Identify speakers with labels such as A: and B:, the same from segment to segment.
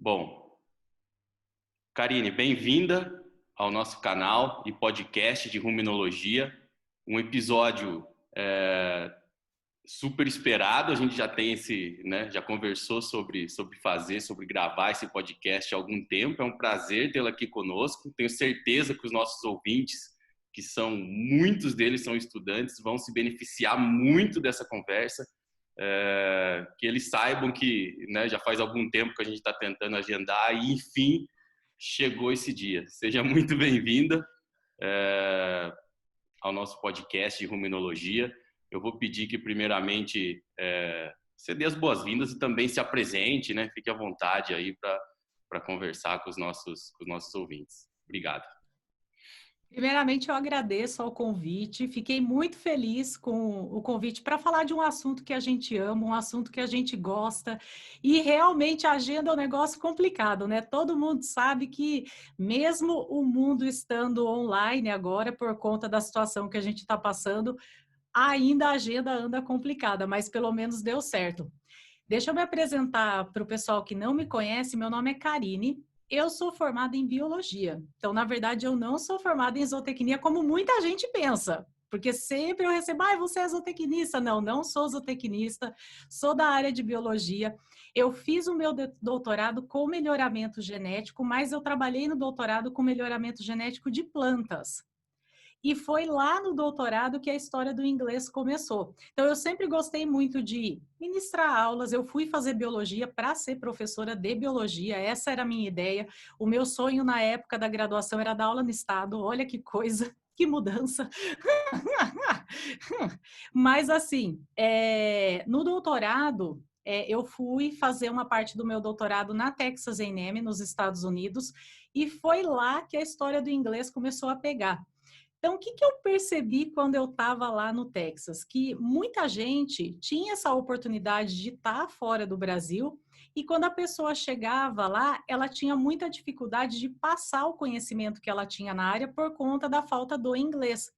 A: Bom, Karine, bem-vinda ao nosso canal e podcast de Ruminologia. Um episódio super esperado. A gente já tem já conversou sobre gravar esse podcast há algum tempo. É um prazer tê-la aqui conosco. Tenho certeza que os nossos ouvintes, que muitos deles são estudantes, vão se beneficiar muito dessa conversa. Que eles saibam que já faz algum tempo que a gente está tentando agendar e, enfim, chegou esse dia. Seja muito bem-vinda ao nosso podcast de Ruminologia. Eu vou pedir que, primeiramente, você dê as boas-vindas e também se apresente, né? Fique à vontade aí para conversar com os nossos ouvintes. Obrigado.
B: Primeiramente, eu agradeço ao convite. Fiquei muito feliz com o convite para falar de um assunto que a gente ama, um assunto que a gente gosta. E realmente a agenda é um negócio complicado, né? Todo mundo sabe que, mesmo o mundo estando online agora, por conta da situação que a gente está passando, ainda a agenda anda complicada, mas pelo menos deu certo. Deixa eu me apresentar para o pessoal que não me conhece. Meu nome é Karine. Eu sou formada em biologia. Então, na verdade, eu não sou formada em zootecnia como muita gente pensa. Porque sempre eu recebo, você é zootecnista. Não, não sou zootecnista, sou da área de biologia. Eu fiz o meu doutorado com melhoramento genético, mas eu trabalhei no doutorado com melhoramento genético de plantas. E foi lá no doutorado que a história do inglês começou. Então, eu sempre gostei muito de ministrar aulas. Eu fui fazer biologia para ser professora de biologia. Essa era a minha ideia. O meu sonho na época da graduação era dar aula no estado. Olha que coisa, que mudança. Mas, assim, no doutorado, eu fui fazer uma parte do meu doutorado na Texas A&M, nos Estados Unidos, e foi lá que a história do inglês começou a pegar. Então, o que eu percebi quando eu estava lá no Texas? Que muita gente tinha essa oportunidade de estar fora do Brasil e quando a pessoa chegava lá, ela tinha muita dificuldade de passar o conhecimento que ela tinha na área por conta da falta do inglês.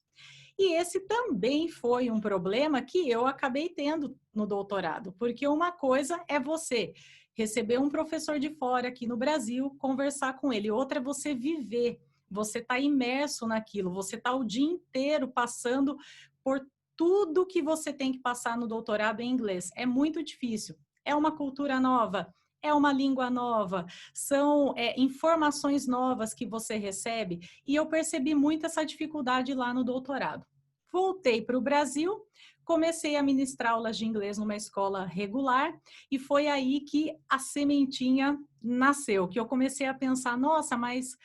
B: E esse também foi um problema que eu acabei tendo no doutorado, porque uma coisa é você receber um professor de fora aqui no Brasil, conversar com ele, outra é você viver. Você está imerso naquilo, você está o dia inteiro passando por tudo que você tem que passar no doutorado em inglês. É muito difícil. É uma cultura nova, é uma língua nova, são informações novas que você recebe. E eu percebi muito essa dificuldade lá no doutorado. Voltei para o Brasil, comecei a ministrar aulas de inglês numa escola regular e foi aí que a sementinha nasceu, que eu comecei a pensar, nossa, mas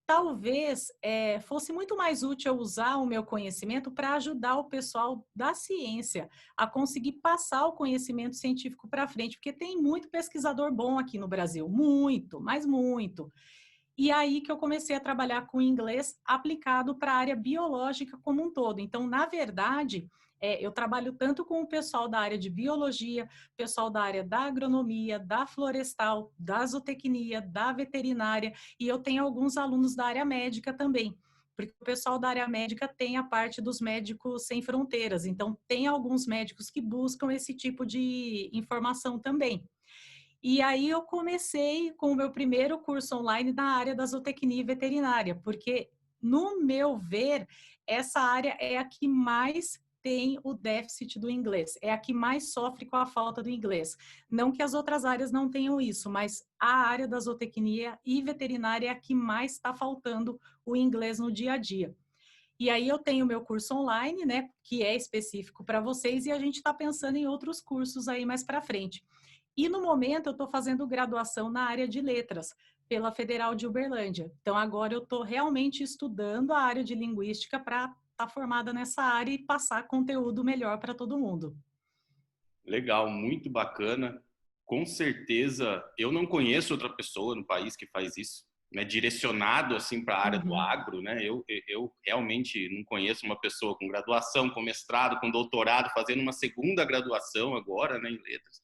B: talvez fosse muito mais útil eu usar o meu conhecimento para ajudar o pessoal da ciência a conseguir passar o conhecimento científico para frente, porque tem muito pesquisador bom aqui no Brasil, muito, mas muito. E aí que eu comecei a trabalhar com inglês aplicado para a área biológica como um todo. Então, na verdade, eu trabalho tanto com o pessoal da área de biologia, pessoal da área da agronomia, da florestal, da zootecnia, da veterinária, e eu tenho alguns alunos da área médica também. Porque o pessoal da área médica tem a parte dos médicos sem fronteiras, então tem alguns médicos que buscam esse tipo de informação também. E aí eu comecei com o meu primeiro curso online na área da zootecnia e veterinária, porque, no meu ver, essa área é a que mais tem o déficit do inglês, é a que mais sofre com a falta do inglês. Não que as outras áreas não tenham isso, mas a área da zootecnia e veterinária é a que mais está faltando o inglês no dia a dia. E aí eu tenho meu curso online, né, que é específico para vocês, e a gente está pensando em outros cursos aí mais para frente. E no momento eu estou fazendo graduação na área de letras pela Federal de Uberlândia. Então agora eu estou realmente estudando a área de linguística para estar formada nessa área e passar conteúdo melhor para todo mundo.
A: Legal, muito bacana. Com certeza, eu não conheço outra pessoa no país que faz isso, né, direcionado assim para a área do
B: Uhum.
A: agro, né? Eu realmente não conheço uma pessoa com graduação, com mestrado, com doutorado, fazendo uma segunda graduação agora, né, em letras.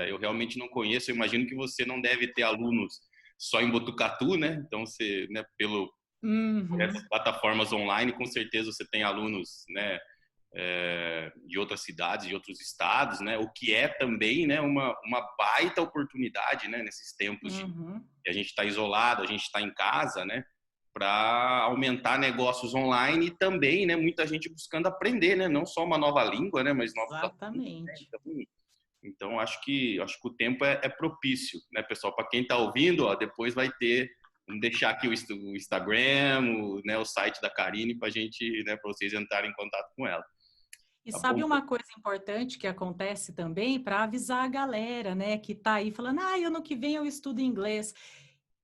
A: Eu realmente não conheço. Eu imagino que você não deve ter alunos só em Botucatu, né? Então você, né, por essas
B: Uhum.
A: plataformas online, com certeza você tem alunos, né, de outras cidades, de outros estados, né? O que é também, né, uma baita oportunidade, né, nesses tempos de a gente está isolado, a gente está em casa, né, para aumentar negócios online e também, né, muita gente buscando aprender, né, não só uma nova língua, né, mas novos assuntos, né?
B: Exatamente.
A: Então acho que o tempo é propício, né, pessoal? Para quem está ouvindo, ó, depois vai ter, vamos deixar aqui o Instagram, né, o site da Karine para gente, né, para vocês entrarem em contato com ela.
B: E
A: Tá
B: sabe
A: bom?
B: uma coisa importante que acontece também para avisar a galera, né, que está aí falando, ano que vem eu estudo inglês.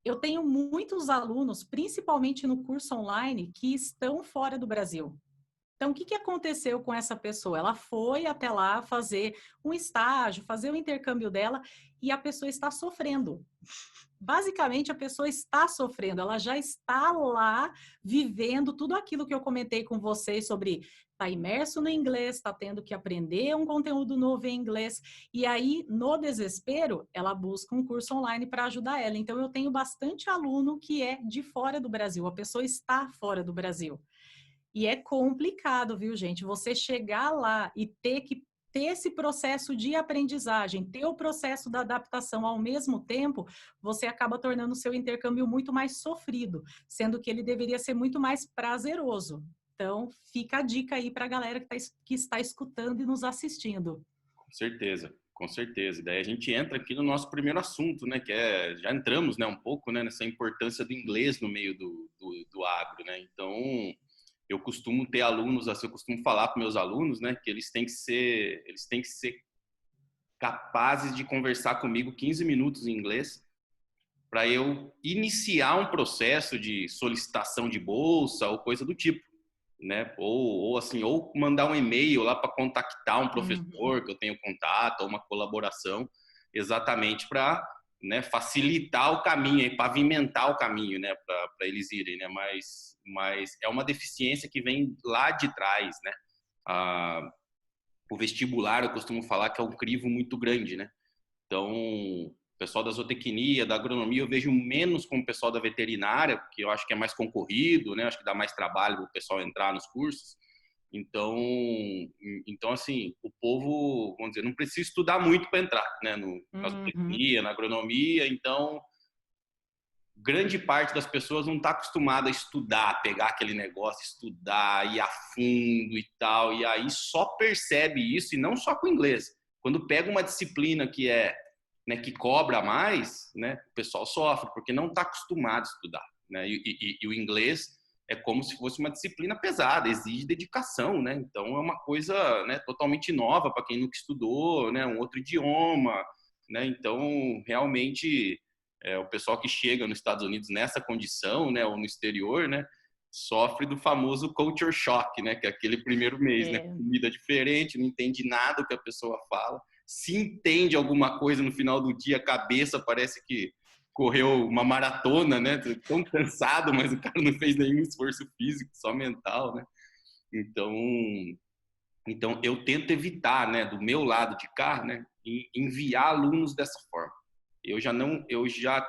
B: Eu tenho muitos alunos, principalmente no curso online, que estão fora do Brasil. Então, o que aconteceu com essa pessoa? Ela foi até lá fazer um estágio, fazer o intercâmbio dela, e a pessoa está sofrendo. Basicamente, a pessoa está sofrendo, ela já está lá vivendo tudo aquilo que eu comentei com vocês sobre estar imerso no inglês, está tendo que aprender um conteúdo novo em inglês, e aí, no desespero, ela busca um curso online para ajudar ela. Então, eu tenho bastante aluno que é de fora do Brasil, a pessoa está fora do Brasil. E é complicado, viu, gente? Você chegar lá e ter que ter esse processo de aprendizagem, ter o processo da adaptação ao mesmo tempo, você acaba tornando o seu intercâmbio muito mais sofrido, sendo que ele deveria ser muito mais prazeroso. Então, fica a dica aí para a galera que está escutando e nos assistindo.
A: Com certeza, com certeza. Daí a gente entra aqui no nosso primeiro assunto, né, que já entramos, né, um pouco, né, nessa importância do inglês no meio do agro, né? Então, eu costumo ter alunos, assim, eu costumo falar para meus alunos, né, que eles têm que ser capazes de conversar comigo 15 minutos em inglês para eu iniciar um processo de solicitação de bolsa ou coisa do tipo, né? Ou assim, ou mandar um e-mail lá para contactar um professor que eu tenho contato, ou uma colaboração, exatamente para, né, facilitar o caminho e pavimentar o caminho, né, para eles irem, né? Mas é uma deficiência que vem lá de trás, né? O vestibular, eu costumo falar que é um crivo muito grande, né? Então, o pessoal da zootecnia, da agronomia, eu vejo menos com o pessoal da veterinária, porque eu acho que é mais concorrido, né? Acho que dá mais trabalho para o pessoal entrar nos cursos. Então, assim, o povo, vamos dizer, não precisa estudar muito para entrar, né? Na zootecnia, na agronomia. Então, grande parte das pessoas não está acostumada a estudar, pegar aquele negócio, estudar, ir a fundo e tal. E aí só percebe isso, e não só com o inglês. Quando pega uma disciplina que né, que cobra mais, né, o pessoal sofre, porque não está acostumado a estudar, né? E o inglês é como se fosse uma disciplina pesada, exige dedicação, né? Então é uma coisa, né, totalmente nova para quem nunca estudou, né, um outro idioma, né? Então realmente o pessoal que chega nos Estados Unidos nessa condição, né, ou no exterior, né, sofre do famoso culture shock, né, que é aquele primeiro mês, né, comida diferente, não entende nada do que a pessoa fala, se entende alguma coisa no final do dia, a cabeça parece que correu uma maratona, né, tão cansado, mas o cara não fez nenhum esforço físico, só mental, né. Então eu tento evitar, né, do meu lado de cá, né, enviar alunos dessa forma. Eu já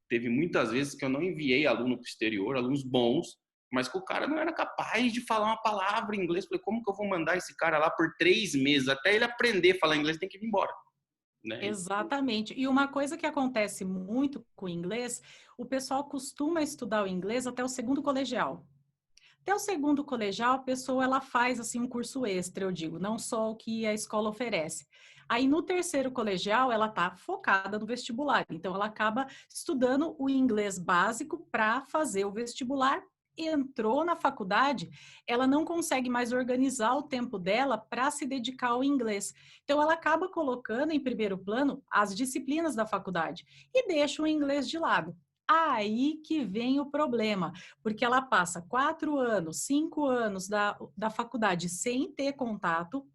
A: teve muitas vezes que eu não enviei aluno para o exterior, alunos bons, mas que o cara não era capaz de falar uma palavra em inglês. Falei, como que eu vou mandar esse cara lá por 3 meses? Até ele aprender a falar inglês, tem que ir embora, né?
B: Exatamente. E uma coisa que acontece muito com o inglês, o pessoal costuma estudar o inglês até o segundo colegial. Até o segundo colegial, a pessoa ela faz assim um curso extra, eu digo, não só o que a escola oferece. Aí no terceiro colegial, ela está focada no vestibular. Então ela acaba estudando o inglês básico para fazer o vestibular. Entrou na faculdade, ela não consegue mais organizar o tempo dela para se dedicar ao inglês. Então ela acaba colocando em primeiro plano as disciplinas da faculdade e deixa o inglês de lado. Aí que vem o problema, porque ela passa 4 anos, 5 anos da faculdade sem ter contato.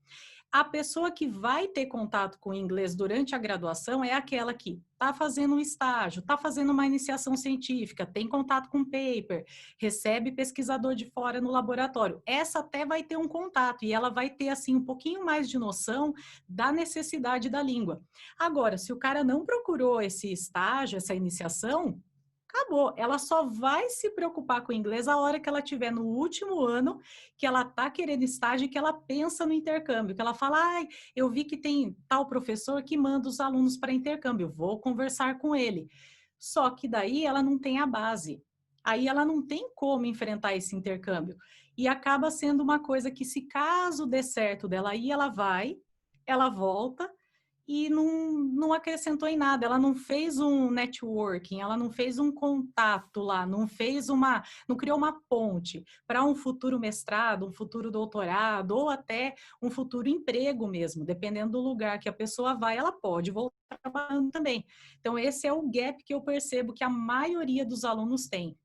B: A pessoa que vai ter contato com o inglês durante a graduação é aquela que está fazendo um estágio, está fazendo uma iniciação científica, tem contato com paper, recebe pesquisador de fora no laboratório. Essa até vai ter um contato e ela vai ter assim um pouquinho mais de noção da necessidade da língua. Agora, se o cara não procurou esse estágio, essa iniciação, acabou. Ela só vai se preocupar com o inglês a hora que ela estiver no último ano, que ela está querendo estágio, que ela pensa no intercâmbio, que ela fala, ai, eu vi que tem tal professor que manda os alunos para intercâmbio, vou conversar com ele. Só que daí ela não tem a base. Aí ela não tem como enfrentar esse intercâmbio. E acaba sendo uma coisa que, se caso dê certo dela ir, ela vai, ela volta, e não acrescentou em nada. Ela não fez um networking, ela não fez um contato lá, não criou uma ponte para um futuro mestrado, um futuro doutorado ou até um futuro emprego mesmo, dependendo do lugar que a pessoa vai, ela pode voltar trabalhando também. Então esse é o gap que eu percebo que a maioria dos alunos tem.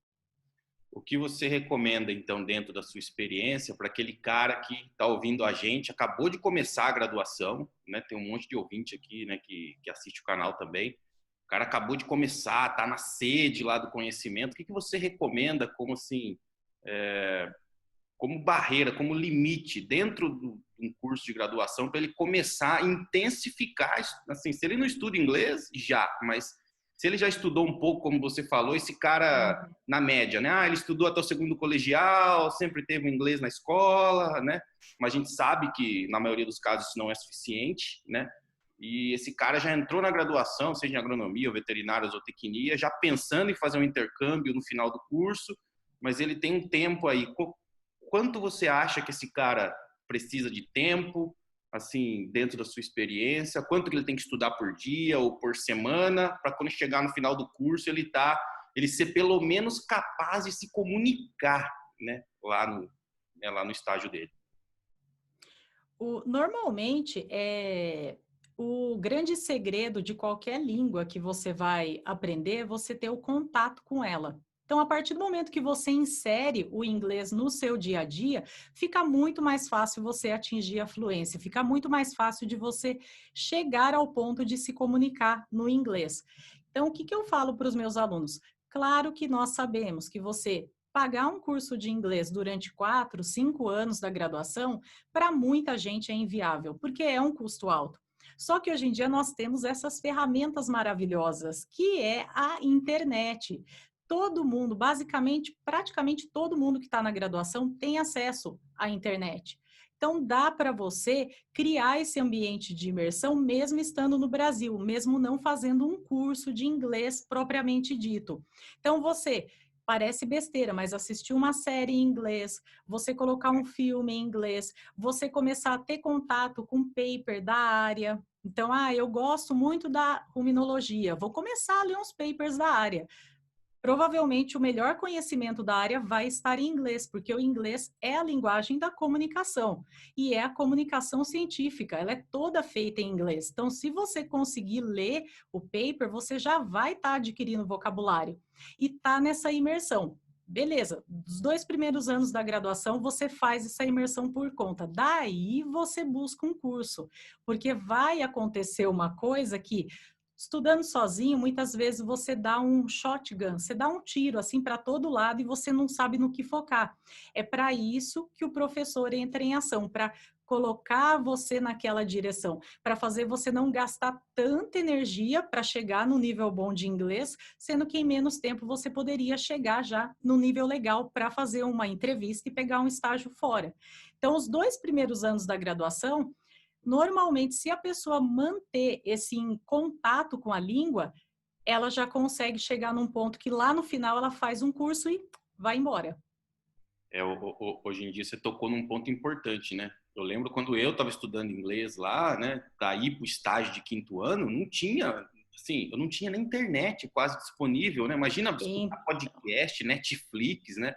A: O que você recomenda, então, dentro da sua experiência, para aquele cara que está ouvindo a gente, acabou de começar a graduação, né? Tem um monte de ouvinte aqui, né, que assiste o canal também. O cara acabou de começar, está na sede lá do conhecimento. O que você recomenda como, assim, como barreira, como limite dentro de um curso de graduação para ele começar a intensificar? Assim, se ele não estuda inglês, já, mas se ele já estudou um pouco, como você falou, esse cara, na média, né? Ah, ele estudou até o segundo colegial, sempre teve inglês na escola, né? Mas a gente sabe que, na maioria dos casos, isso não é suficiente, né? E esse cara já entrou na graduação, seja em agronomia, ou veterinária, ou zootecnia, já pensando em fazer um intercâmbio no final do curso, mas ele tem um tempo aí. Quanto você acha que esse cara precisa de tempo, assim, dentro da sua experiência? Quanto que ele tem que estudar por dia ou por semana para quando chegar no final do curso ele ser pelo menos capaz de se comunicar, né, lá no estágio dele?
B: Normalmente, o grande segredo de qualquer língua que você vai aprender é você ter o contato com ela. Então, a partir do momento que você insere o inglês no seu dia a dia, fica muito mais fácil você atingir a fluência, fica muito mais fácil de você chegar ao ponto de se comunicar no inglês. Então, o que eu falo para os meus alunos? Claro que nós sabemos que você pagar um curso de inglês durante 4, 5 anos da graduação, para muita gente é inviável, porque é um custo alto. Só que hoje em dia nós temos essas ferramentas maravilhosas, que é a internet. Todo mundo, basicamente, praticamente todo mundo que está na graduação tem acesso à internet. Então, dá para você criar esse ambiente de imersão mesmo estando no Brasil, mesmo não fazendo um curso de inglês propriamente dito. Então, você parece besteira, mas assistir uma série em inglês, você colocar um filme em inglês, você começar a ter contato com paper da área. Então, eu gosto muito da ruminologia, vou começar a ler uns papers da área. Provavelmente o melhor conhecimento da área vai estar em inglês, porque o inglês é a linguagem da comunicação e é a comunicação científica, ela é toda feita em inglês. Então, se você conseguir ler o paper, você já vai estar adquirindo vocabulário e está nessa imersão. Beleza, dos 2 primeiros anos da graduação, você faz essa imersão por conta. Daí você busca um curso, porque vai acontecer uma coisa que estudando sozinho, muitas vezes você dá um shotgun, você dá um tiro assim para todo lado e você não sabe no que focar. É para isso que o professor entra em ação, para colocar você naquela direção, para fazer você não gastar tanta energia para chegar no nível bom de inglês, sendo que em menos tempo você poderia chegar já no nível legal para fazer uma entrevista e pegar um estágio fora. Então, os 2 primeiros anos da graduação, normalmente, se a pessoa manter esse contato com a língua, ela já consegue chegar num ponto que lá no final ela faz um curso e vai embora.
A: Hoje em dia você tocou num ponto importante, né? Eu lembro quando eu estava estudando inglês lá, né, para ir para o estágio de 5º ano, não tinha, assim, eu não tinha nem internet quase disponível, né? Imagina escutar podcast, Netflix, né?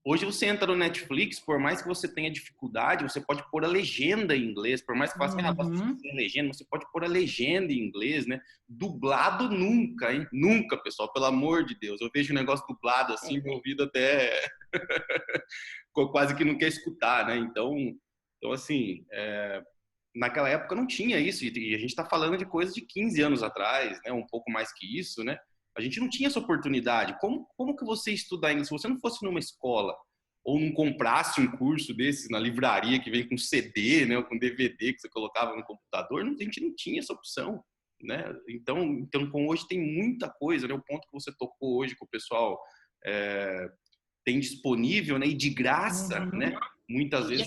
A: Hoje você entra no Netflix, por mais que você tenha dificuldade, você pode pôr a legenda em inglês, por mais que você faça sem legenda, você pode pôr a legenda em inglês, né? Dublado nunca, hein? Nunca, pessoal, pelo amor de Deus. Eu vejo um negócio dublado assim, meu ouvido até quase que não quer escutar, né? Então assim, naquela época não tinha isso, e a gente está falando de coisas de 15 anos atrás, né? Um pouco mais que isso, né? A gente não tinha essa oportunidade. Como que você estudar inglês? Se você não fosse numa escola ou não comprasse um curso desses na livraria que vem com CD, né, ou com DVD que você colocava no computador, a gente não tinha essa opção. né? Então com hoje tem muita coisa, né? O ponto que você tocou hoje que o pessoal tem disponível, né? E de graça, né? Muitas vezes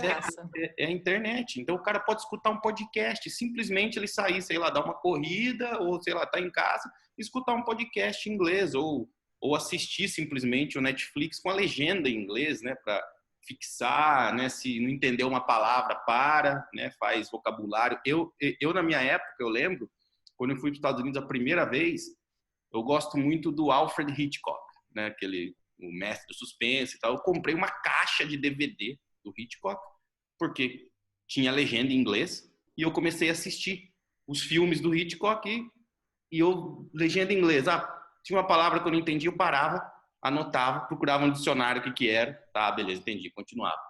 A: é a internet. Então o cara pode escutar um podcast, simplesmente ele sair, sei lá, dar uma corrida ou sei lá, tá em casa, escutar um podcast em inglês ou assistir simplesmente o Netflix com a legenda em inglês, né? Para fixar, né? Se não entender uma palavra, né? Faz vocabulário. Eu na minha época, eu lembro, quando eu fui para os Estados Unidos a primeira vez, eu gosto muito do Alfred Hitchcock, né? O mestre do suspense e tal. Eu comprei uma caixa de DVD do Hitchcock, porque tinha legenda em inglês, e eu comecei a assistir os filmes do Hitchcock e eu, legenda em inglês. Tinha uma palavra que eu não entendi, eu parava, anotava, procurava no dicionário o que era. Tá, beleza, entendi, continuava.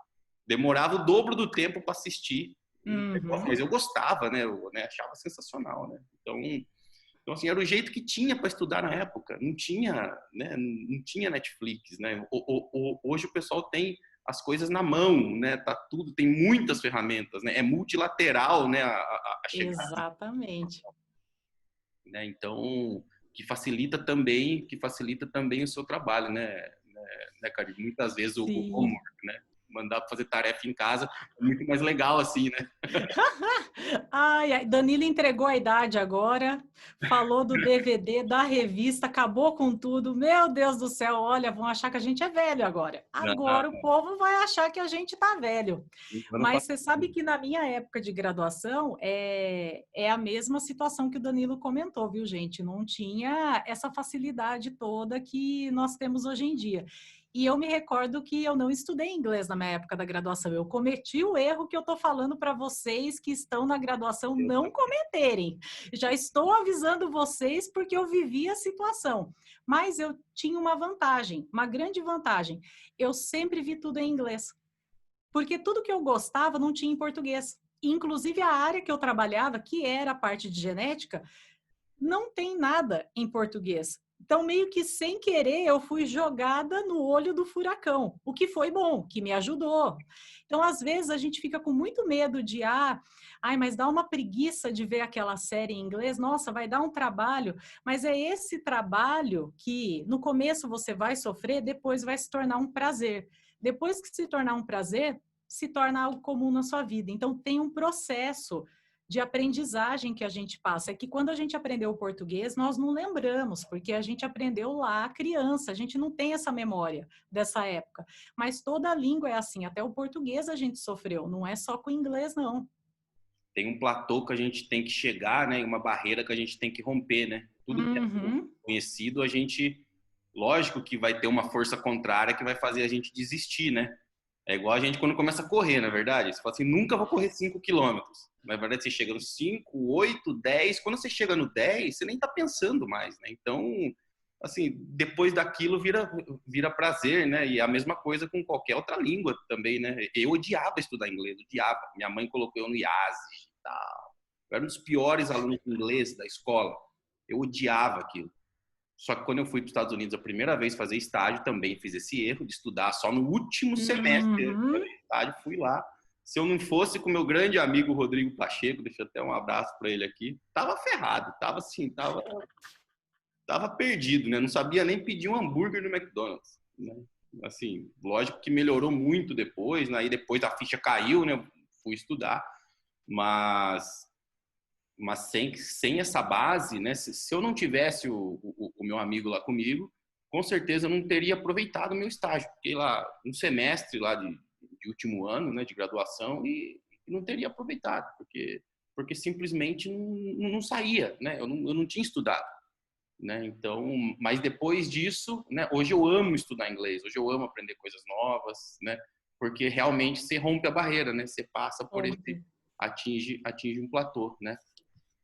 A: Demorava o dobro do tempo para assistir, mas eu gostava, né? Eu achava sensacional, né? Então, assim, era o jeito que tinha para estudar na época. Não tinha, né? Não tinha Netflix, né? Hoje o pessoal tem as coisas na mão, né? Tá tudo, tem muitas ferramentas, né? É multilateral, né? A chegada.
B: Exatamente.
A: Né? Então, que facilita também o seu trabalho, né, Karine? Muitas vezes o homework, né? Mandar fazer tarefa em casa é muito mais legal assim, né?
B: Ai, Danilo entregou a idade agora, falou do DVD, da revista, acabou com tudo. Meu Deus do céu, olha, vão achar que a gente é velho agora. Agora o povo vai achar que a gente tá velho. Mas você sabe que na minha época de graduação é a mesma situação que o Danilo comentou, viu, gente? Não tinha essa facilidade toda que nós temos hoje em dia. E eu me recordo que eu não estudei inglês na minha época da graduação. Eu cometi o erro que eu estou falando para vocês que estão na graduação não cometerem. Já estou avisando vocês porque eu vivi a situação. Mas eu tinha uma vantagem, uma grande vantagem. Eu sempre vi tudo em inglês. Porque tudo que eu gostava não tinha em português. Inclusive a área que eu trabalhava, que era a parte de genética, não tem nada em português. Então, meio que sem querer, eu fui jogada no olho do furacão, o que foi bom, que me ajudou. Então, às vezes, a gente fica com muito medo de, mas dá uma preguiça de ver aquela série em inglês, nossa, vai dar um trabalho, mas é esse trabalho que, no começo, você vai sofrer, depois vai se tornar um prazer. Depois que se tornar um prazer, se torna algo comum na sua vida. Então, tem um processo de aprendizagem que a gente passa. É que quando a gente aprendeu o português, nós não lembramos, porque a gente aprendeu lá criança, a gente não tem essa memória dessa época. Mas toda a língua é assim, até o português a gente sofreu, não é só com o inglês, não.
A: Tem um platô que a gente tem que chegar, né? Uma barreira que a gente tem que romper, né? Tudo que é conhecido, a gente... Lógico que vai ter uma força contrária que vai fazer a gente desistir, né? É igual a gente quando começa a correr, na verdade. Você fala assim, nunca vou correr 5 quilômetros. Na verdade, você chega no 5, 8, 10. Quando você chega no 10, você nem tá pensando mais, né? Então, assim, depois daquilo vira prazer, né? E a mesma coisa com qualquer outra língua também, né? Eu odiava estudar inglês, odiava. Minha mãe colocou eu no IASE e tal. Eu era um dos piores alunos de inglês da escola. Eu odiava aquilo. Só que quando eu fui para os Estados Unidos a primeira vez fazer estágio, também fiz esse erro de estudar só no último semestre. Fazer estágio, fui lá. Se eu não fosse com meu grande amigo Rodrigo Pacheco, deixa eu até um abraço para ele aqui, tava ferrado, tava assim, tava perdido, né? Não sabia nem pedir um hambúrguer no McDonald's, né? Assim, lógico que melhorou muito depois, né? Aí depois a ficha caiu, né? Fui estudar, mas sem essa base, né? Se eu não tivesse o meu amigo lá comigo, com certeza eu não teria aproveitado o meu estágio. Fiquei lá um semestre lá de último ano, né, de graduação e não teria aproveitado, porque simplesmente não saía, né? Eu não tinha estudado, né? Então, mas depois disso, né? Hoje eu amo estudar inglês, hoje eu amo aprender coisas novas, né? Porque realmente você rompe a barreira, né? Você passa por esse atinge um platô, né?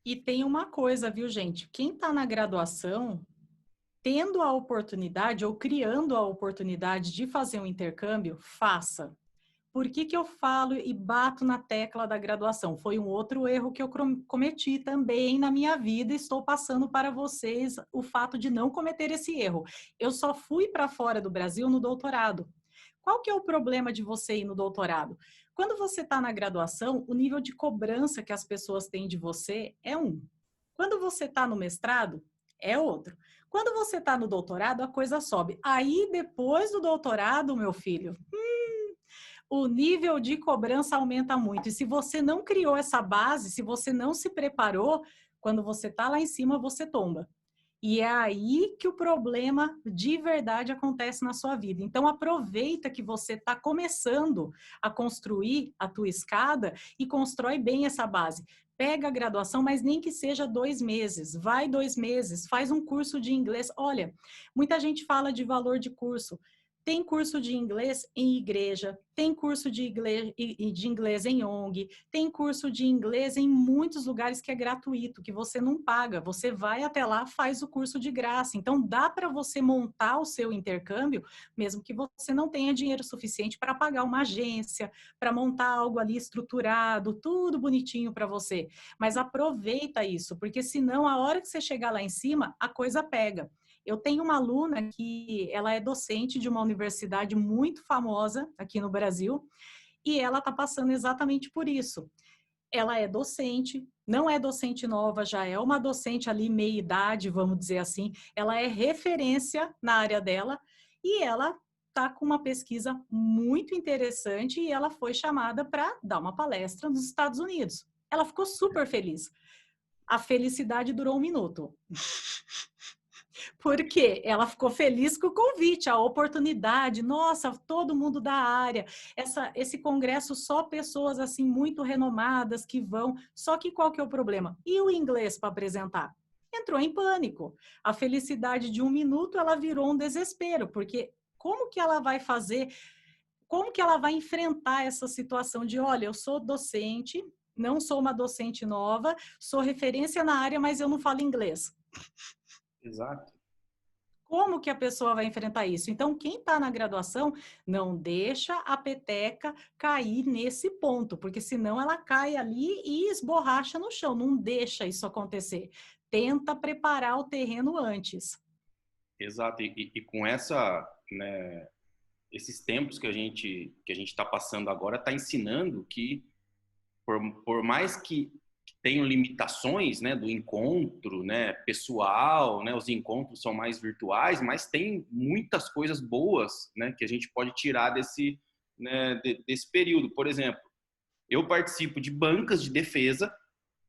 B: E tem uma coisa, viu, gente? Quem está na graduação, tendo a oportunidade ou criando a oportunidade de fazer um intercâmbio, faça. Por que eu falo e bato na tecla da graduação? Foi um outro erro que eu cometi também na minha vida. Estou passando para vocês o fato de não cometer esse erro. Eu só fui para fora do Brasil no doutorado. Qual que é o problema de você ir no doutorado? Quando você está na graduação, o nível de cobrança que as pessoas têm de você é um. Quando você está no mestrado, é outro. Quando você está no doutorado, a coisa sobe. Aí, depois do doutorado, meu filho, o nível de cobrança aumenta muito. E se você não criou essa base, se você não se preparou, quando você está lá em cima, você tomba. E é aí que o problema de verdade acontece na sua vida. Então, aproveita que você está começando a construir a tua escada e constrói bem essa base. Pega a graduação, mas nem que seja 2 meses. Vai 2 meses, faz um curso de inglês. Olha, muita gente fala de valor de curso. Tem curso de inglês em igreja, tem curso de inglês em ONG, tem curso de inglês em muitos lugares que é gratuito, que você não paga. Você vai até lá, faz o curso de graça. Então, dá para você montar o seu intercâmbio, mesmo que você não tenha dinheiro suficiente para pagar uma agência, para montar algo ali estruturado, tudo bonitinho para você. Mas aproveita isso, porque senão, a hora que você chegar lá em cima, a coisa pega. Eu tenho uma aluna que ela é docente de uma universidade muito famosa aqui no Brasil e ela está passando exatamente por isso. Ela é docente, não é docente nova, já é uma docente ali meia idade, vamos dizer assim. Ela é referência na área dela e ela está com uma pesquisa muito interessante e ela foi chamada para dar uma palestra nos Estados Unidos. Ela ficou super feliz. A felicidade durou 1 minuto. Porque ela ficou feliz com o convite, a oportunidade. Nossa, todo mundo da área. Esse congresso, só pessoas assim muito renomadas que vão. Só que qual que é o problema? E o inglês para apresentar? Entrou em pânico. A felicidade de 1 minuto, ela virou um desespero, porque como que ela vai fazer? Como que ela vai enfrentar essa situação de, olha, eu sou docente, não sou uma docente nova, sou referência na área, mas eu não falo inglês.
A: Exato.
B: Como que a pessoa vai enfrentar isso? Então, quem está na graduação, não deixa a peteca cair nesse ponto, porque senão ela cai ali e esborracha no chão. Não deixa isso acontecer. Tenta preparar o terreno antes.
A: Exato. E com essa, né, esses tempos que a gente está passando agora, está ensinando que por mais que tenham limitações, né, do encontro, né, pessoal, né, os encontros são mais virtuais, mas tem muitas coisas boas, né, que a gente pode tirar desse, né, desse período. Por exemplo, eu participo de bancas de defesa,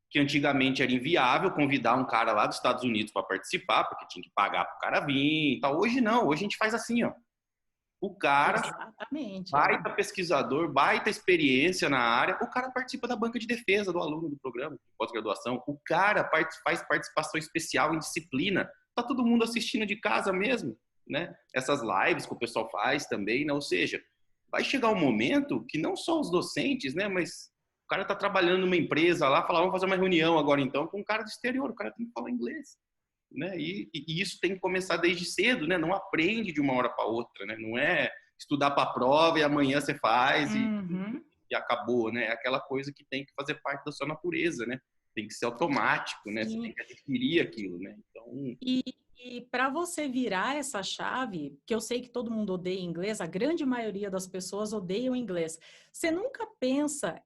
A: que antigamente era inviável convidar um cara lá dos Estados Unidos para participar, porque tinha que pagar para o cara vir e tal. Hoje não, hoje a gente faz assim, ó. O cara,
B: Exatamente.
A: baita pesquisador, baita experiência na área, o cara participa da banca de defesa do aluno do programa de pós-graduação, o cara faz participação especial em disciplina, tá todo mundo assistindo de casa mesmo, né? Essas lives que o pessoal faz também, né? Ou seja, vai chegar um momento que não só os docentes, né? Mas o cara tá trabalhando numa empresa lá, fala, vamos fazer uma reunião agora então com um cara do exterior, o cara tem que falar inglês. Né? E isso tem que começar desde cedo, né? Não aprende de uma hora para outra, né? Não é estudar para a prova e amanhã você faz e acabou, né? É aquela coisa que tem que fazer parte da sua natureza, né? Tem que ser automático, né? Você tem que adquirir aquilo, né? Então...
B: E para você virar essa chave, que eu sei que todo mundo odeia inglês, a grande maioria das pessoas odeiam inglês. Você nunca pensa,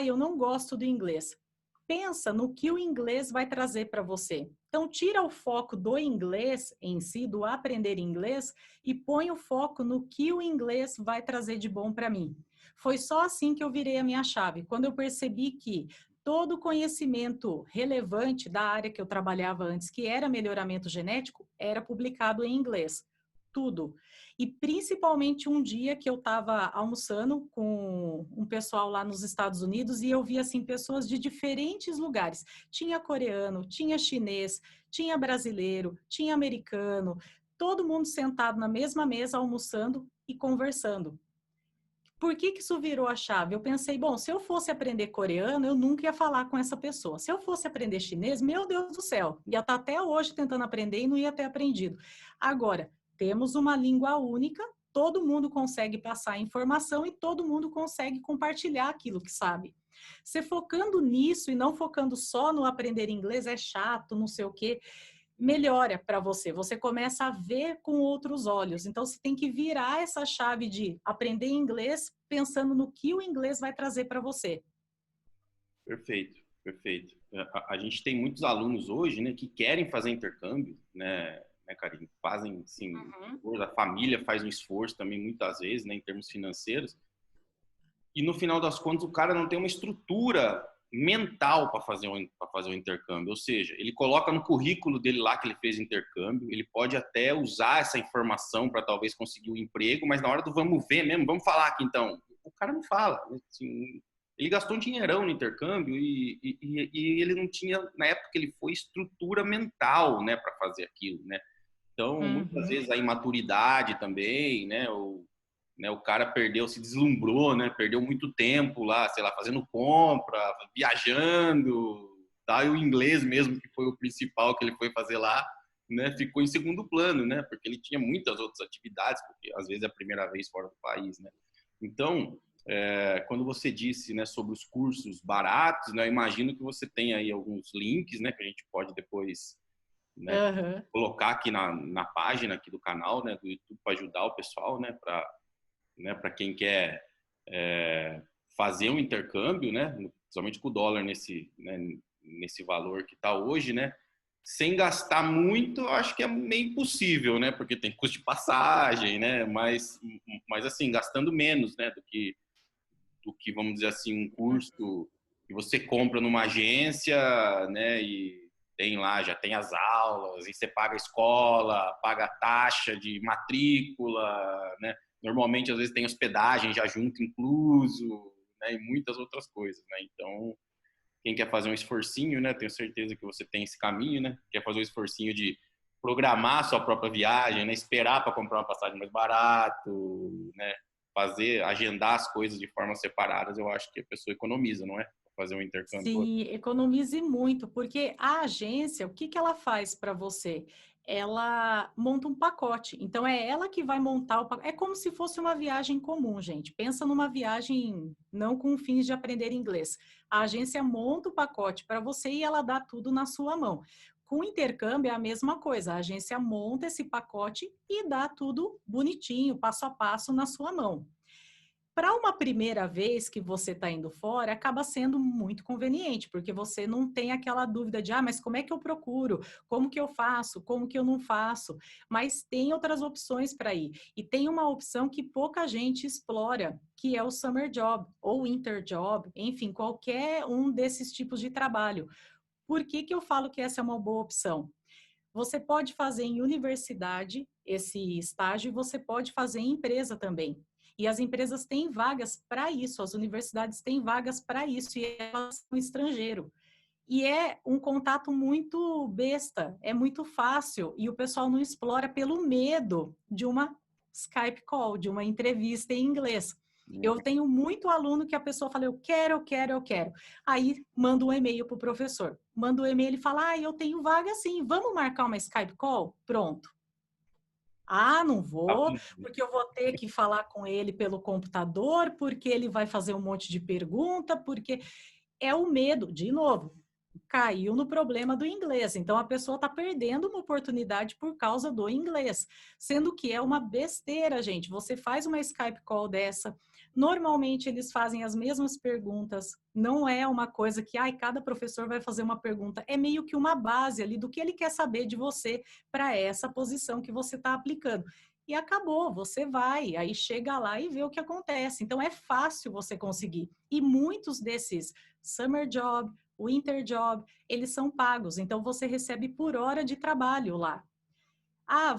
B: eu não gosto do inglês. Pensa no que o inglês vai trazer para você. Então, tira o foco do inglês em si, do aprender inglês, e põe o foco no que o inglês vai trazer de bom para mim. Foi só assim que eu virei a minha chave. Quando eu percebi que todo conhecimento relevante da área que eu trabalhava antes, que era melhoramento genético, era publicado em inglês. Tudo. E principalmente um dia que eu estava almoçando com um pessoal lá nos Estados Unidos e eu vi assim pessoas de diferentes lugares. Tinha coreano, tinha chinês, tinha brasileiro, tinha americano, todo mundo sentado na mesma mesa almoçando e conversando. Por que isso virou a chave? Eu pensei, bom, se eu fosse aprender coreano, eu nunca ia falar com essa pessoa. Se eu fosse aprender chinês, meu Deus do céu, ia estar até hoje tentando aprender e não ia ter aprendido. Agora, temos uma língua única, todo mundo consegue passar informação e todo mundo consegue compartilhar aquilo que sabe. Você focando nisso e não focando só no aprender inglês é chato, não sei o quê, melhora para você. Você começa a ver com outros olhos. Então, você tem que virar essa chave de aprender inglês pensando no que o inglês vai trazer para você.
A: Perfeito, perfeito. a gente tem muitos alunos hoje, né, que querem fazer intercâmbio, né, Karine? Fazem, assim, a família faz um esforço também, muitas vezes, né, em termos financeiros, e no final das contas o cara não tem uma estrutura mental para fazer um intercâmbio, ou seja, ele coloca no currículo dele lá que ele fez intercâmbio, ele pode até usar essa informação para talvez conseguir um emprego, mas na hora do vamos ver mesmo, vamos falar aqui então, o cara não fala, assim, ele gastou um dinheirão no intercâmbio e ele não tinha, na época que ele foi, estrutura mental, né, para fazer aquilo, né? Então, muitas vezes a imaturidade também, né, o cara perdeu, se deslumbrou, né? Perdeu muito tempo lá, sei lá, fazendo compra, viajando, tá? E o inglês mesmo, que foi o principal que ele foi fazer lá, né? Ficou em segundo plano, né? Porque ele tinha muitas outras atividades, porque às vezes é a primeira vez fora do país, né? Então, quando você disse, né, sobre os cursos baratos, né? Eu imagino que você tem aí alguns links, né? Que a gente pode depois, né, colocar aqui na página aqui do canal, né? Do YouTube para ajudar o pessoal, né? Para quem quer fazer um intercâmbio, né, principalmente com o dólar nesse valor que está hoje, né, sem gastar muito, eu acho que é meio impossível, né, porque tem custo de passagem, né, mas assim, gastando menos, né, do que, vamos dizer assim, um curso que você compra numa agência, né, e tem lá, já tem as aulas, e você paga a escola, paga a taxa de matrícula, né, normalmente às vezes tem hospedagem já junto incluso, né, e muitas outras coisas, né, então quem quer fazer um esforcinho, né, tenho certeza que você tem esse caminho, né, quer fazer um esforcinho de programar a sua própria viagem, né, esperar para comprar uma passagem mais barato, né, agendar as coisas de forma separadas, eu acho que a pessoa economiza, não é? Fazer um intercâmbio.
B: Sim, economize muito, porque a agência, o que que ela faz para você? Ela monta um pacote. Então, é ela que vai montar o pacote. É como se fosse uma viagem comum, gente. Pensa numa viagem não com fins de aprender inglês. A agência monta o pacote para você e ela dá tudo na sua mão. Com o intercâmbio é a mesma coisa. A agência monta esse pacote e dá tudo bonitinho, passo a passo na sua mão. Para uma primeira vez que você está indo fora, acaba sendo muito conveniente, porque você não tem aquela dúvida de, mas como é que eu procuro? Como que eu faço? Como que eu não faço? Mas tem outras opções para ir. E tem uma opção que pouca gente explora, que é o summer job ou winter job, enfim, qualquer um desses tipos de trabalho. Por que que eu falo que essa é uma boa opção? Você pode fazer em universidade esse estágio e você pode fazer em empresa também. E as empresas têm vagas para isso, as universidades têm vagas para isso, e elas são estrangeiro. E é um contato muito besta, é muito fácil, e o pessoal não explora pelo medo de uma Skype call, de uma entrevista em inglês. Eu tenho muito aluno que a pessoa fala, eu quero, eu quero, eu quero. Aí manda um e-mail para o professor. Manda um e-mail, ele fala, eu tenho vaga sim, vamos marcar uma Skype call? Pronto. Não vou, porque eu vou ter que falar com ele pelo computador, porque ele vai fazer um monte de pergunta, porque é o medo, de novo, caiu no problema do inglês. Então, a pessoa está perdendo uma oportunidade por causa do inglês, sendo que é uma besteira, gente. Você faz uma Skype call dessa, normalmente eles fazem as mesmas perguntas, não é uma coisa que, cada professor vai fazer uma pergunta, é meio que uma base ali do que ele quer saber de você para essa posição que você está aplicando. E acabou, você vai, aí chega lá e vê o que acontece. Então, é fácil você conseguir. E muitos desses summer job, winter job, eles são pagos, então você recebe por hora de trabalho lá.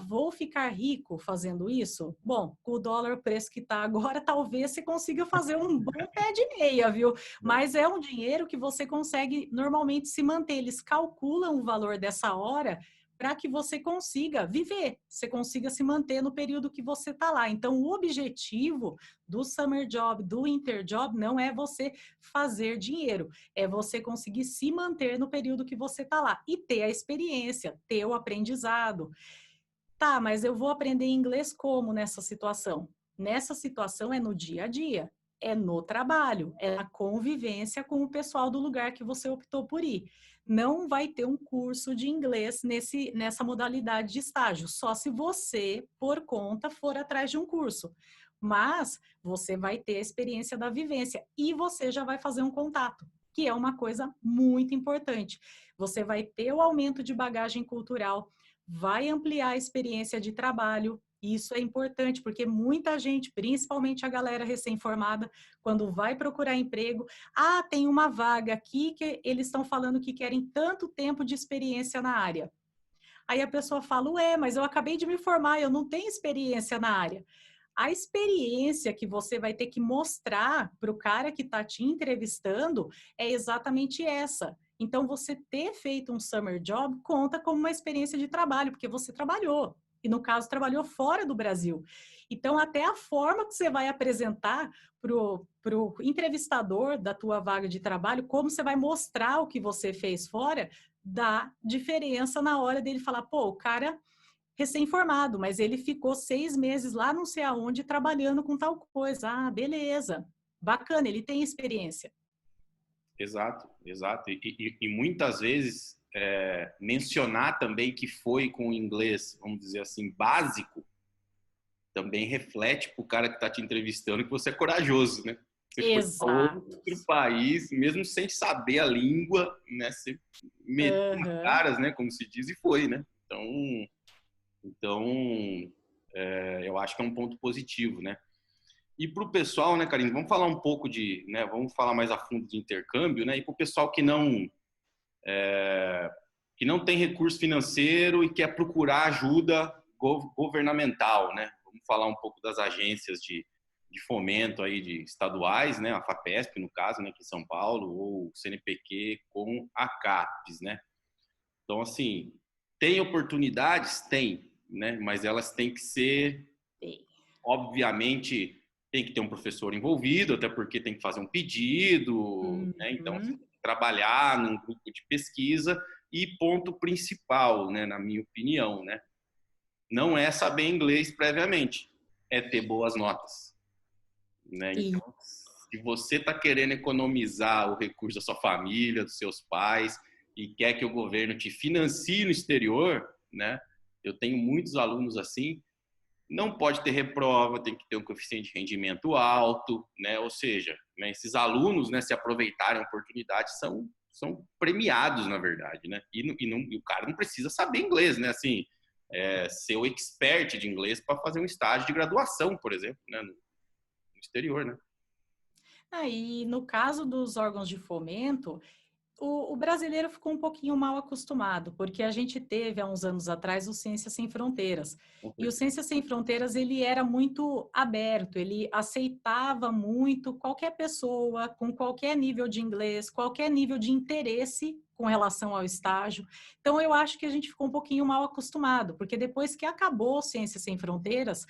B: Vou ficar rico fazendo isso? Bom, com o dólar, o preço que está agora, talvez você consiga fazer um bom pé de meia, viu? Mas é um dinheiro que você consegue normalmente se manter. Eles calculam o valor dessa hora para que você consiga viver, você consiga se manter no período que você está lá. Então, o objetivo do summer job, do winter job, não é você fazer dinheiro, é você conseguir se manter no período que você está lá e ter a experiência, ter o aprendizado. Tá, mas eu vou aprender inglês como nessa situação? Nessa situação é no dia a dia, é no trabalho, é na convivência com o pessoal do lugar que você optou por ir. Não vai ter um curso de inglês nessa modalidade de estágio, só se você, por conta, for atrás de um curso. Mas você vai ter a experiência da vivência e você já vai fazer um contato. que é uma coisa muito importante. Você vai ter o aumento de bagagem cultural, vai ampliar a experiência de trabalho. Isso é importante, porque muita gente, principalmente a galera recém-formada, quando vai procurar emprego, tem uma vaga aqui que eles estão falando que querem tanto tempo de experiência na área. Aí a pessoa fala, mas eu acabei de me formar, eu não tenho experiência na área. A experiência que você vai ter que mostrar para o cara que está te entrevistando é exatamente essa. Então, você ter feito um summer job conta como uma experiência de trabalho, porque você trabalhou. E, no caso, trabalhou fora do Brasil. Então, até a forma que você vai apresentar para o entrevistador da tua vaga de trabalho, como você vai mostrar o que você fez fora, dá diferença na hora dele falar, pô, o cara recém-formado, mas ele ficou 6 meses lá não sei aonde trabalhando com tal coisa. Ah, beleza, bacana, ele tem experiência.
A: Exato, exato. E muitas vezes mencionar também que foi com o inglês, vamos dizer assim, básico, também reflete para o cara que está te entrevistando que você é corajoso, né? Você foi para outro país, mesmo sem saber a língua, né? Você meteu as caras, né? Como se diz, e foi, né? Então eu acho que é um ponto positivo, né? E para o pessoal, né, Karine, vamos falar um pouco né, vamos falar mais a fundo de intercâmbio, né? E para o pessoal que não tem recurso financeiro e quer procurar ajuda governamental, né? Vamos falar um pouco das agências de fomento aí de estaduais, né? A FAPESP, no caso, né, aqui em São Paulo, ou o CNPq com a CAPES, né? Então, assim, tem oportunidades? Tem, né? Mas elas têm que ser, obviamente, tem que ter um professor envolvido, até porque tem que fazer um pedido, né? Então, você tem que trabalhar num grupo de pesquisa e ponto principal, né, na minha opinião, né? Não é saber inglês previamente, é ter boas notas, né? Então, se você está querendo economizar o recurso da sua família, dos seus pais, e quer que o governo te financie no exterior, né? Eu tenho muitos alunos assim, não pode ter reprova, tem que ter um coeficiente de rendimento alto, né? Ou seja, né, esses alunos, né, se aproveitarem a oportunidade, são premiados, na verdade, né? E o cara não precisa saber inglês, né? Assim, ser o expert de inglês para fazer um estágio de graduação, por exemplo, né, no exterior, né?
B: E no caso dos órgãos de fomento, o brasileiro ficou um pouquinho mal acostumado, porque a gente teve, há uns anos atrás, o Ciências Sem Fronteiras. E o Ciências Sem Fronteiras, ele era muito aberto, ele aceitava muito qualquer pessoa, com qualquer nível de inglês, qualquer nível de interesse com relação ao estágio. Então, eu acho que a gente ficou um pouquinho mal acostumado, porque depois que acabou o Ciências Sem Fronteiras,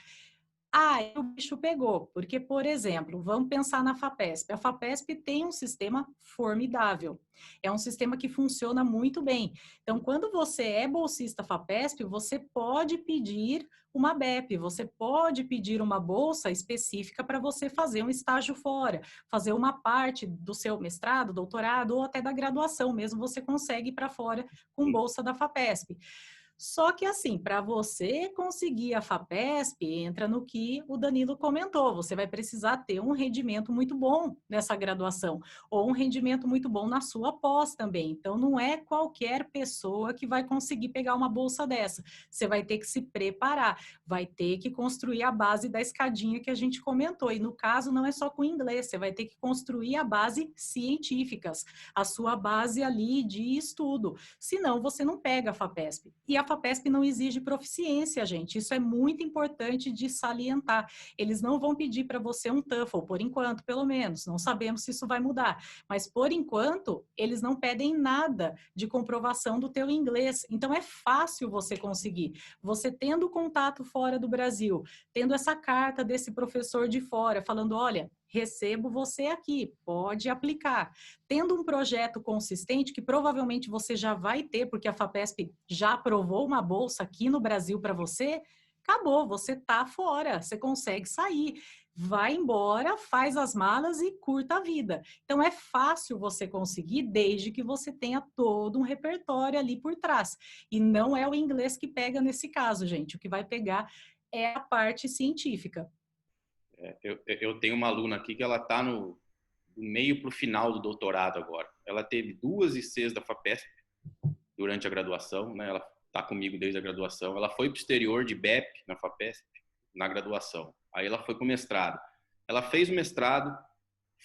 B: o bicho pegou, porque, por exemplo, vamos pensar na FAPESP. A FAPESP tem um sistema formidável, é um sistema que funciona muito bem. Então, quando você é bolsista FAPESP, você pode pedir uma BEP, você pode pedir uma bolsa específica para você fazer um estágio fora, fazer uma parte do seu mestrado, doutorado ou até da graduação mesmo, você consegue ir para fora com bolsa da FAPESP. Só que assim, para você conseguir a FAPESP, entra no que o Danilo comentou, você vai precisar ter um rendimento muito bom nessa graduação, ou um rendimento muito bom na sua pós também. Então, não é qualquer pessoa que vai conseguir pegar uma bolsa dessa. Você vai ter que se preparar, vai ter que construir a base da escadinha que a gente comentou. E no caso, não é só com inglês, você vai ter que construir a base científicas, a sua base ali de estudo. Senão, você não pega a FAPESP. E a FAPESP não exige proficiência, gente. Isso é muito importante de salientar. Eles não vão pedir para você um TOEFL, por enquanto, pelo menos. Não sabemos se isso vai mudar. Mas, por enquanto, eles não pedem nada de comprovação do teu inglês. Então, é fácil você conseguir. Você tendo contato fora do Brasil, tendo essa carta desse professor de fora, falando, olha, recebo você aqui, pode aplicar. Tendo um projeto consistente, que provavelmente você já vai ter, porque a FAPESP já aprovou uma bolsa aqui no Brasil para você, acabou, você está fora, você consegue sair. Vai embora, faz as malas e curta a vida. Então, é fácil você conseguir, desde que você tenha todo um repertório ali por trás. E não é o inglês que pega nesse caso, gente. O que vai pegar é a parte científica.
A: Eu tenho uma aluna aqui que ela está no meio para o final do doutorado agora. ela teve 2 ICs da FAPESP durante a graduação, né? Ela está comigo desde a graduação. Ela foi para o exterior de BEP na FAPESP, na graduação. Aí ela foi para o mestrado. Ela fez o mestrado,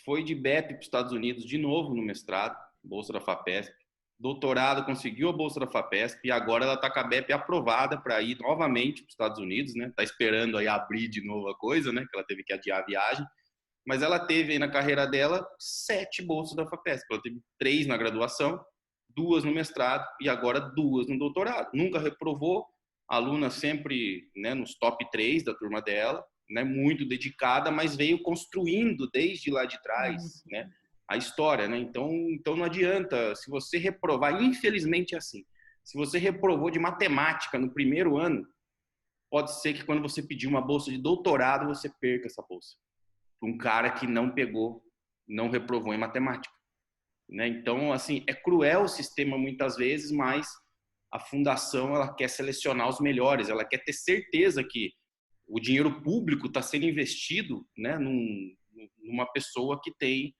A: foi de BEP para os Estados Unidos de novo no mestrado, bolsa da FAPESP. Doutorado, conseguiu a bolsa da FAPESP e agora ela está com a BEP aprovada para ir novamente para os Estados Unidos, né? Está esperando aí abrir de novo a coisa, né? Que ela teve que adiar a viagem. Mas ela teve aí na carreira dela 7 bolsas da FAPESP. Ela teve 3 na graduação, 2 no mestrado e agora 2 no doutorado. Nunca reprovou, aluna sempre, né, nos top 3 da turma dela, né, muito dedicada, mas veio construindo desde lá de trás, né, a história, né? Então não adianta, se você reprovar, infelizmente é assim, se você reprovou de matemática no primeiro ano, pode ser que quando você pedir uma bolsa de doutorado, você perca essa bolsa. Um cara que não pegou, não reprovou em matemática, né? Então, assim, é cruel o sistema muitas vezes, mas a fundação, ela quer selecionar os melhores, ela quer ter certeza que o dinheiro público está sendo investido, né, numa pessoa que tem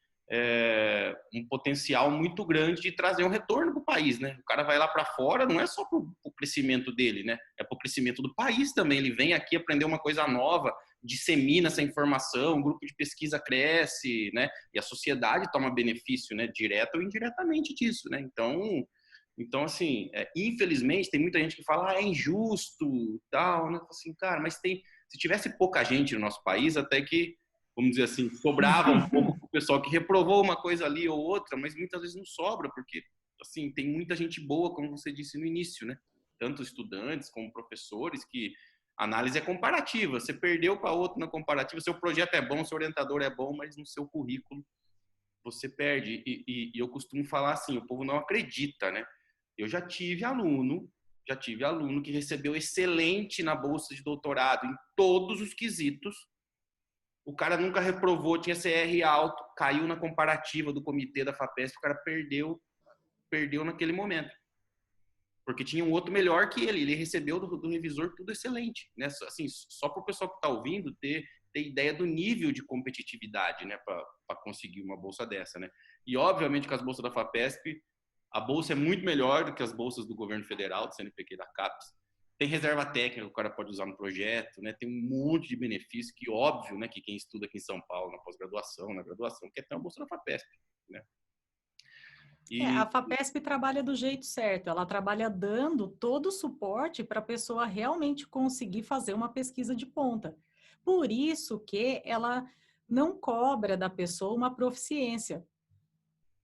A: um potencial muito grande de trazer um retorno para o país, né? O cara vai lá para fora, não é só para o crescimento dele, né? É para o crescimento do país também. Ele vem aqui aprender uma coisa nova, dissemina essa informação, o grupo de pesquisa cresce, né? E a sociedade toma benefício, né? Direto ou indiretamente disso, né? Então assim, infelizmente tem muita gente que fala, é injusto, tal, né? Assim, cara, mas se tivesse pouca gente no nosso país, até que, vamos dizer assim, sobrava um pouco para o pessoal que reprovou uma coisa ali ou outra, mas muitas vezes não sobra, porque, assim, tem muita gente boa, como você disse no início, né? Tanto estudantes como professores, que a análise é comparativa. Você perdeu para outro na comparativa, seu projeto é bom, seu orientador é bom, mas no seu currículo você perde. E eu costumo falar assim, o povo não acredita, né? Eu já tive aluno que recebeu excelente na bolsa de doutorado em todos os quesitos. O cara nunca reprovou, tinha CR alto, caiu na comparativa do comitê da FAPESP, o cara perdeu naquele momento. Porque tinha um outro melhor que ele recebeu do revisor tudo excelente, né? Assim, só para o pessoal que está ouvindo ter ideia do nível de competitividade, né, para conseguir uma bolsa dessa, né? E obviamente que as bolsas da FAPESP, a bolsa é muito melhor do que as bolsas do governo federal, do CNPq e da CAPES. Tem reserva técnica que o cara pode usar no projeto, né? Tem um monte de benefício que, óbvio, né, que quem estuda aqui em São Paulo, na pós-graduação, na graduação, quer ter uma bolsa da FAPESP, né?
B: A FAPESP trabalha do jeito certo, ela trabalha dando todo o suporte para a pessoa realmente conseguir fazer uma pesquisa de ponta. Por isso que ela não cobra da pessoa uma proficiência,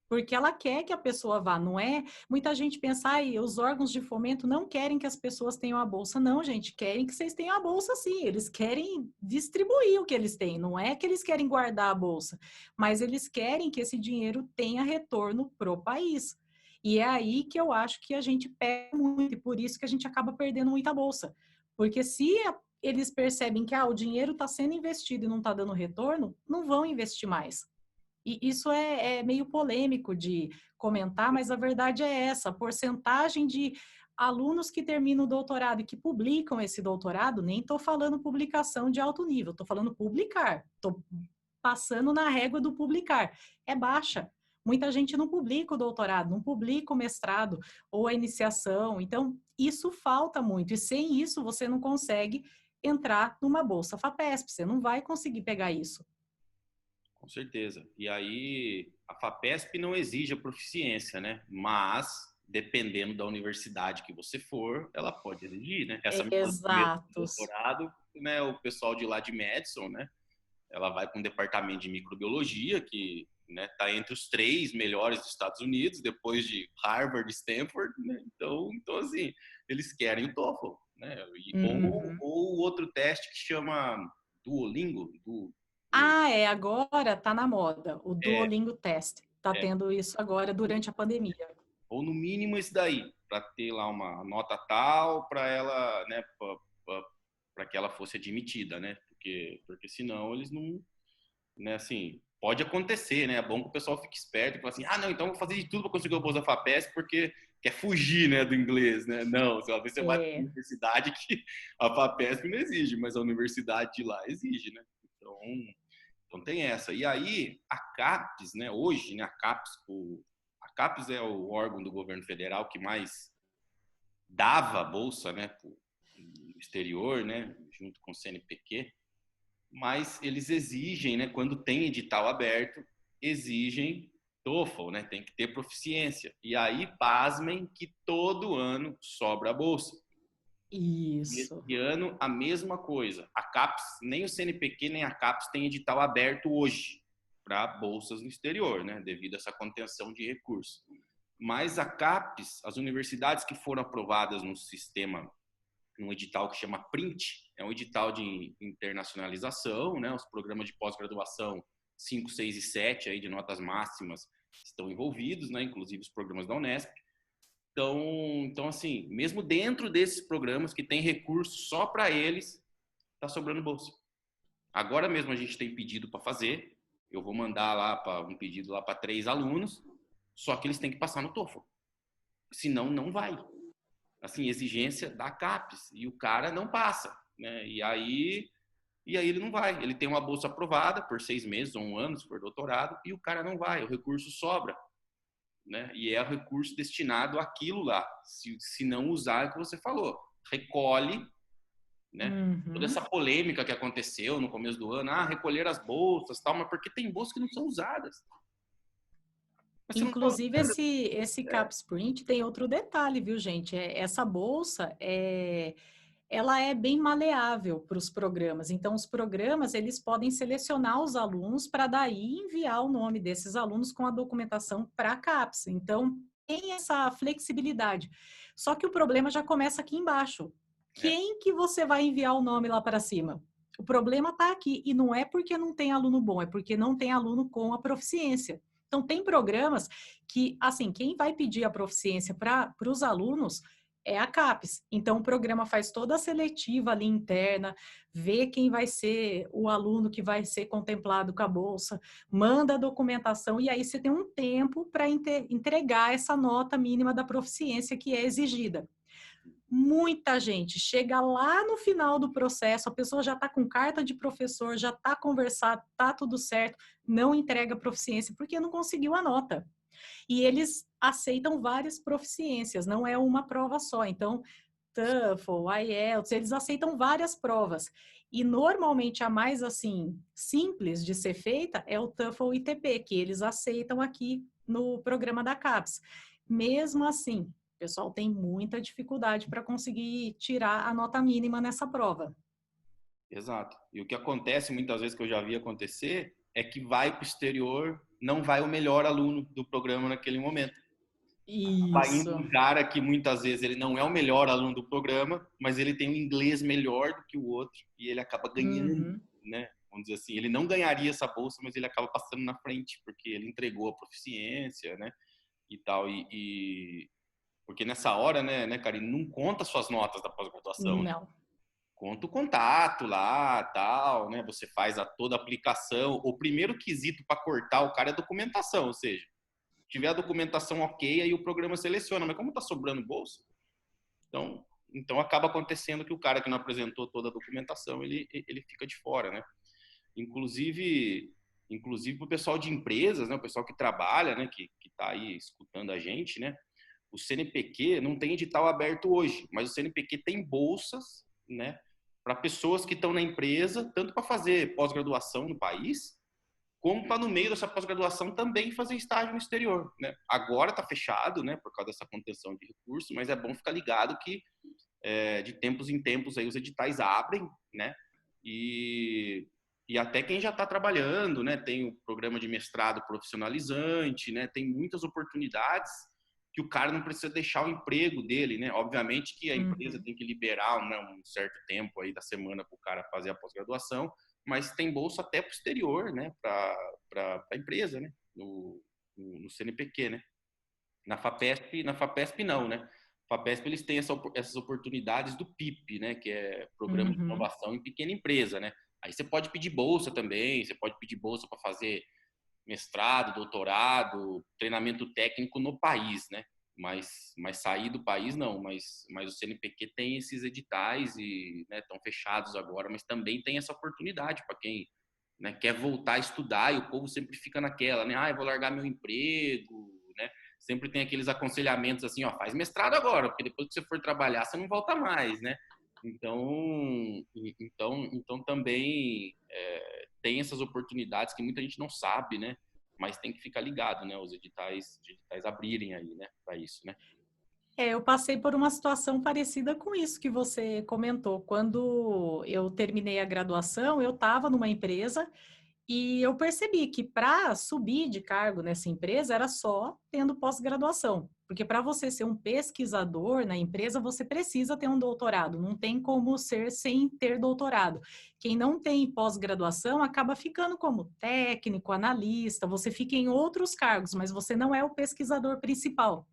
B: porque ela quer que a pessoa vá, não é? Muita gente pensa, os órgãos de fomento não querem que as pessoas tenham a bolsa. Não, gente, querem que vocês tenham a bolsa sim, eles querem distribuir o que eles têm, não é que eles querem guardar a bolsa, mas eles querem que esse dinheiro tenha retorno pro país. E é aí que eu acho que a gente perde muito, e por isso que a gente acaba perdendo muita bolsa. Porque se eles percebem que o dinheiro está sendo investido e não está dando retorno, não vão investir mais. E isso é meio polêmico de comentar, mas a verdade é essa: a porcentagem de alunos que terminam o doutorado e que publicam esse doutorado, nem estou falando publicação de alto nível, estou falando publicar, estou passando na régua do publicar, é baixa. Muita gente não publica o doutorado, não publica o mestrado ou a iniciação, então isso falta muito, e sem isso você não consegue entrar numa bolsa FAPESP, você não vai conseguir pegar isso.
A: Com certeza. E aí, a FAPESP não exige a proficiência, né? Mas, dependendo da universidade que você for, ela pode exigir, né? Essa mesma doutorado, né? O pessoal de lá de Madison, né? Ela vai para um departamento de microbiologia que, né, tá entre os 3 melhores dos Estados Unidos, depois de Harvard e Stanford, né? Então, assim, eles querem o TOEFL, né? Ou outro teste que chama Duolingo,
B: agora tá na moda, o Duolingo Test. Tá tendo isso agora durante a pandemia.
A: Ou no mínimo esse daí, para ter lá uma nota tal para ela, né, para que ela fosse admitida, né? Porque senão eles não, né, assim, pode acontecer, né? É bom que o pessoal fique esperto e fale assim: não, então vou fazer de tudo para conseguir o bolsa da FAPESP porque quer fugir, né, do inglês, né? Não, você vai para a universidade que a FAPESP não exige, mas a universidade de lá exige, né? Então tem essa. E aí, a CAPES, né, hoje, né, a CAPES é o órgão do governo federal que mais dava a bolsa, né, para o exterior, né, junto com o CNPq, mas eles exigem, né, quando tem edital aberto, exigem TOEFL, né, tem que ter proficiência. E aí, pasmem que todo ano sobra a bolsa.
B: Isso.
A: Esse ano, a mesma coisa. A CAPES, nem o CNPq, nem a CAPES tem edital aberto hoje para bolsas no exterior, né, devido a essa contenção de recursos. Mas a CAPES, as universidades que foram aprovadas no sistema, num edital que chama PRINT, é um edital de internacionalização, né, os programas de pós-graduação 5, 6 e 7, aí, de notas máximas, estão envolvidos, né, inclusive os programas da Unesp. Então, assim, mesmo dentro desses programas que tem recursos só para eles, está sobrando bolsa. Agora mesmo a gente tem pedido para fazer, eu vou mandar lá um pedido lá para 3 alunos, só que eles têm que passar no TOEFL, senão não vai. Assim, exigência da CAPES, e o cara não passa, né? E aí ele não vai. Ele tem uma bolsa aprovada por 6 meses ou 1 ano, se for doutorado, e o cara não vai, o recurso sobra. Né? E é o recurso destinado àquilo lá. Se não usar, é o que você falou. Recolhe, né? Toda essa polêmica que aconteceu no começo do ano, recolher as bolsas, tal, mas porque tem bolsas que não são usadas.
B: Inclusive, esse CAPES Print tem outro detalhe, viu, gente? Essa bolsa, ela é bem maleável para os programas. Então, os programas, eles podem selecionar os alunos para daí enviar o nome desses alunos com a documentação para a CAPES. Então, tem essa flexibilidade. Só que o problema já começa aqui embaixo. Quem que você vai enviar o nome lá para cima? O problema está aqui. E não é porque não tem aluno bom, é porque não tem aluno com a proficiência. Então, tem programas que, assim, quem vai pedir a proficiência para os alunos é a CAPES. Então, o programa faz toda a seletiva ali interna, vê quem vai ser o aluno que vai ser contemplado com a bolsa, manda a documentação e aí você tem um tempo para entregar essa nota mínima da proficiência que é exigida. Muita gente chega lá no final do processo, a pessoa já está com carta de professor, já está conversado, está tudo certo, não entrega proficiência porque não conseguiu a nota. E eles aceitam várias proficiências, não é uma prova só. Então, TOEFL, IELTS, eles aceitam várias provas. E normalmente a mais assim simples de ser feita é o TOEFL ITP, que eles aceitam aqui no programa da CAPES. Mesmo assim, o pessoal tem muita dificuldade para conseguir tirar a nota mínima nessa prova.
A: Exato. E o que acontece muitas vezes, que eu já vi acontecer, é que vai para o exterior, não vai o melhor aluno do programa naquele momento. Vai indo um
B: Isso.
A: cara que muitas vezes ele não é o melhor aluno do programa, mas ele tem um inglês melhor do que o outro e ele acaba ganhando, né? Vamos dizer assim, ele não ganharia essa bolsa, mas ele acaba passando na frente porque ele entregou a proficiência, né? E tal. Porque nessa hora, né, Karine, não conta suas notas da pós-graduação, né?
B: Não.
A: Conta o contato lá, tal, né? Você faz toda a aplicação. O primeiro quesito para cortar o cara é a documentação, ou seja, tiver a documentação ok, aí o programa seleciona. Mas como está sobrando bolsa, então acaba acontecendo que o cara que não apresentou toda a documentação, ele fica de fora, né? Inclusive para o pessoal de empresas, né? O pessoal que trabalha, né? Que está aí escutando a gente, né? O CNPq não tem edital aberto hoje, mas o CNPq tem bolsas, né? Para pessoas que estão na empresa, tanto para fazer pós-graduação no país, como para no meio dessa pós-graduação também fazer estágio no exterior, né? Agora está fechado, né, por causa dessa contenção de recursos, mas é bom ficar ligado que de tempos em tempos aí os editais abrem, né? E até quem já está trabalhando, né, tem o programa de mestrado profissionalizante, né? Tem muitas oportunidades que o cara não precisa deixar o emprego dele, né? Obviamente que a empresa tem que liberar, né, um certo tempo aí da semana para o cara fazer a pós-graduação, mas tem bolsa até para o exterior, né? Para a empresa, né? No CNPq, né? Na FAPESP não, né? FAPESP eles têm essas oportunidades do PIP, né? Que é Programa de Inovação em Pequena Empresa, né? Aí você pode pedir bolsa também, você pode pedir bolsa para fazer mestrado, doutorado, treinamento técnico no país, né? Mas sair do país não, mas o CNPq tem esses editais e estão fechados agora, mas também tem essa oportunidade para quem, né, quer voltar a estudar, e o povo sempre fica naquela, né? Eu vou largar meu emprego, né? sempre tem aqueles aconselhamentos assim, ó, faz mestrado agora, porque depois que você for trabalhar, você não volta mais, né? Então também tem essas oportunidades que muita gente não sabe, né? Mas tem que ficar ligado, né? Os editais abrirem aí, né? Para isso, né?
B: Eu passei por uma situação parecida com isso que você comentou. Quando eu terminei a graduação, eu estava numa empresa e eu percebi que para subir de cargo nessa empresa era só tendo pós-graduação. Porque para você ser um pesquisador na empresa, você precisa ter um doutorado. Não tem como ser sem ter doutorado. Quem não tem pós-graduação acaba ficando como técnico, analista, você fica em outros cargos, mas você não é o pesquisador principal.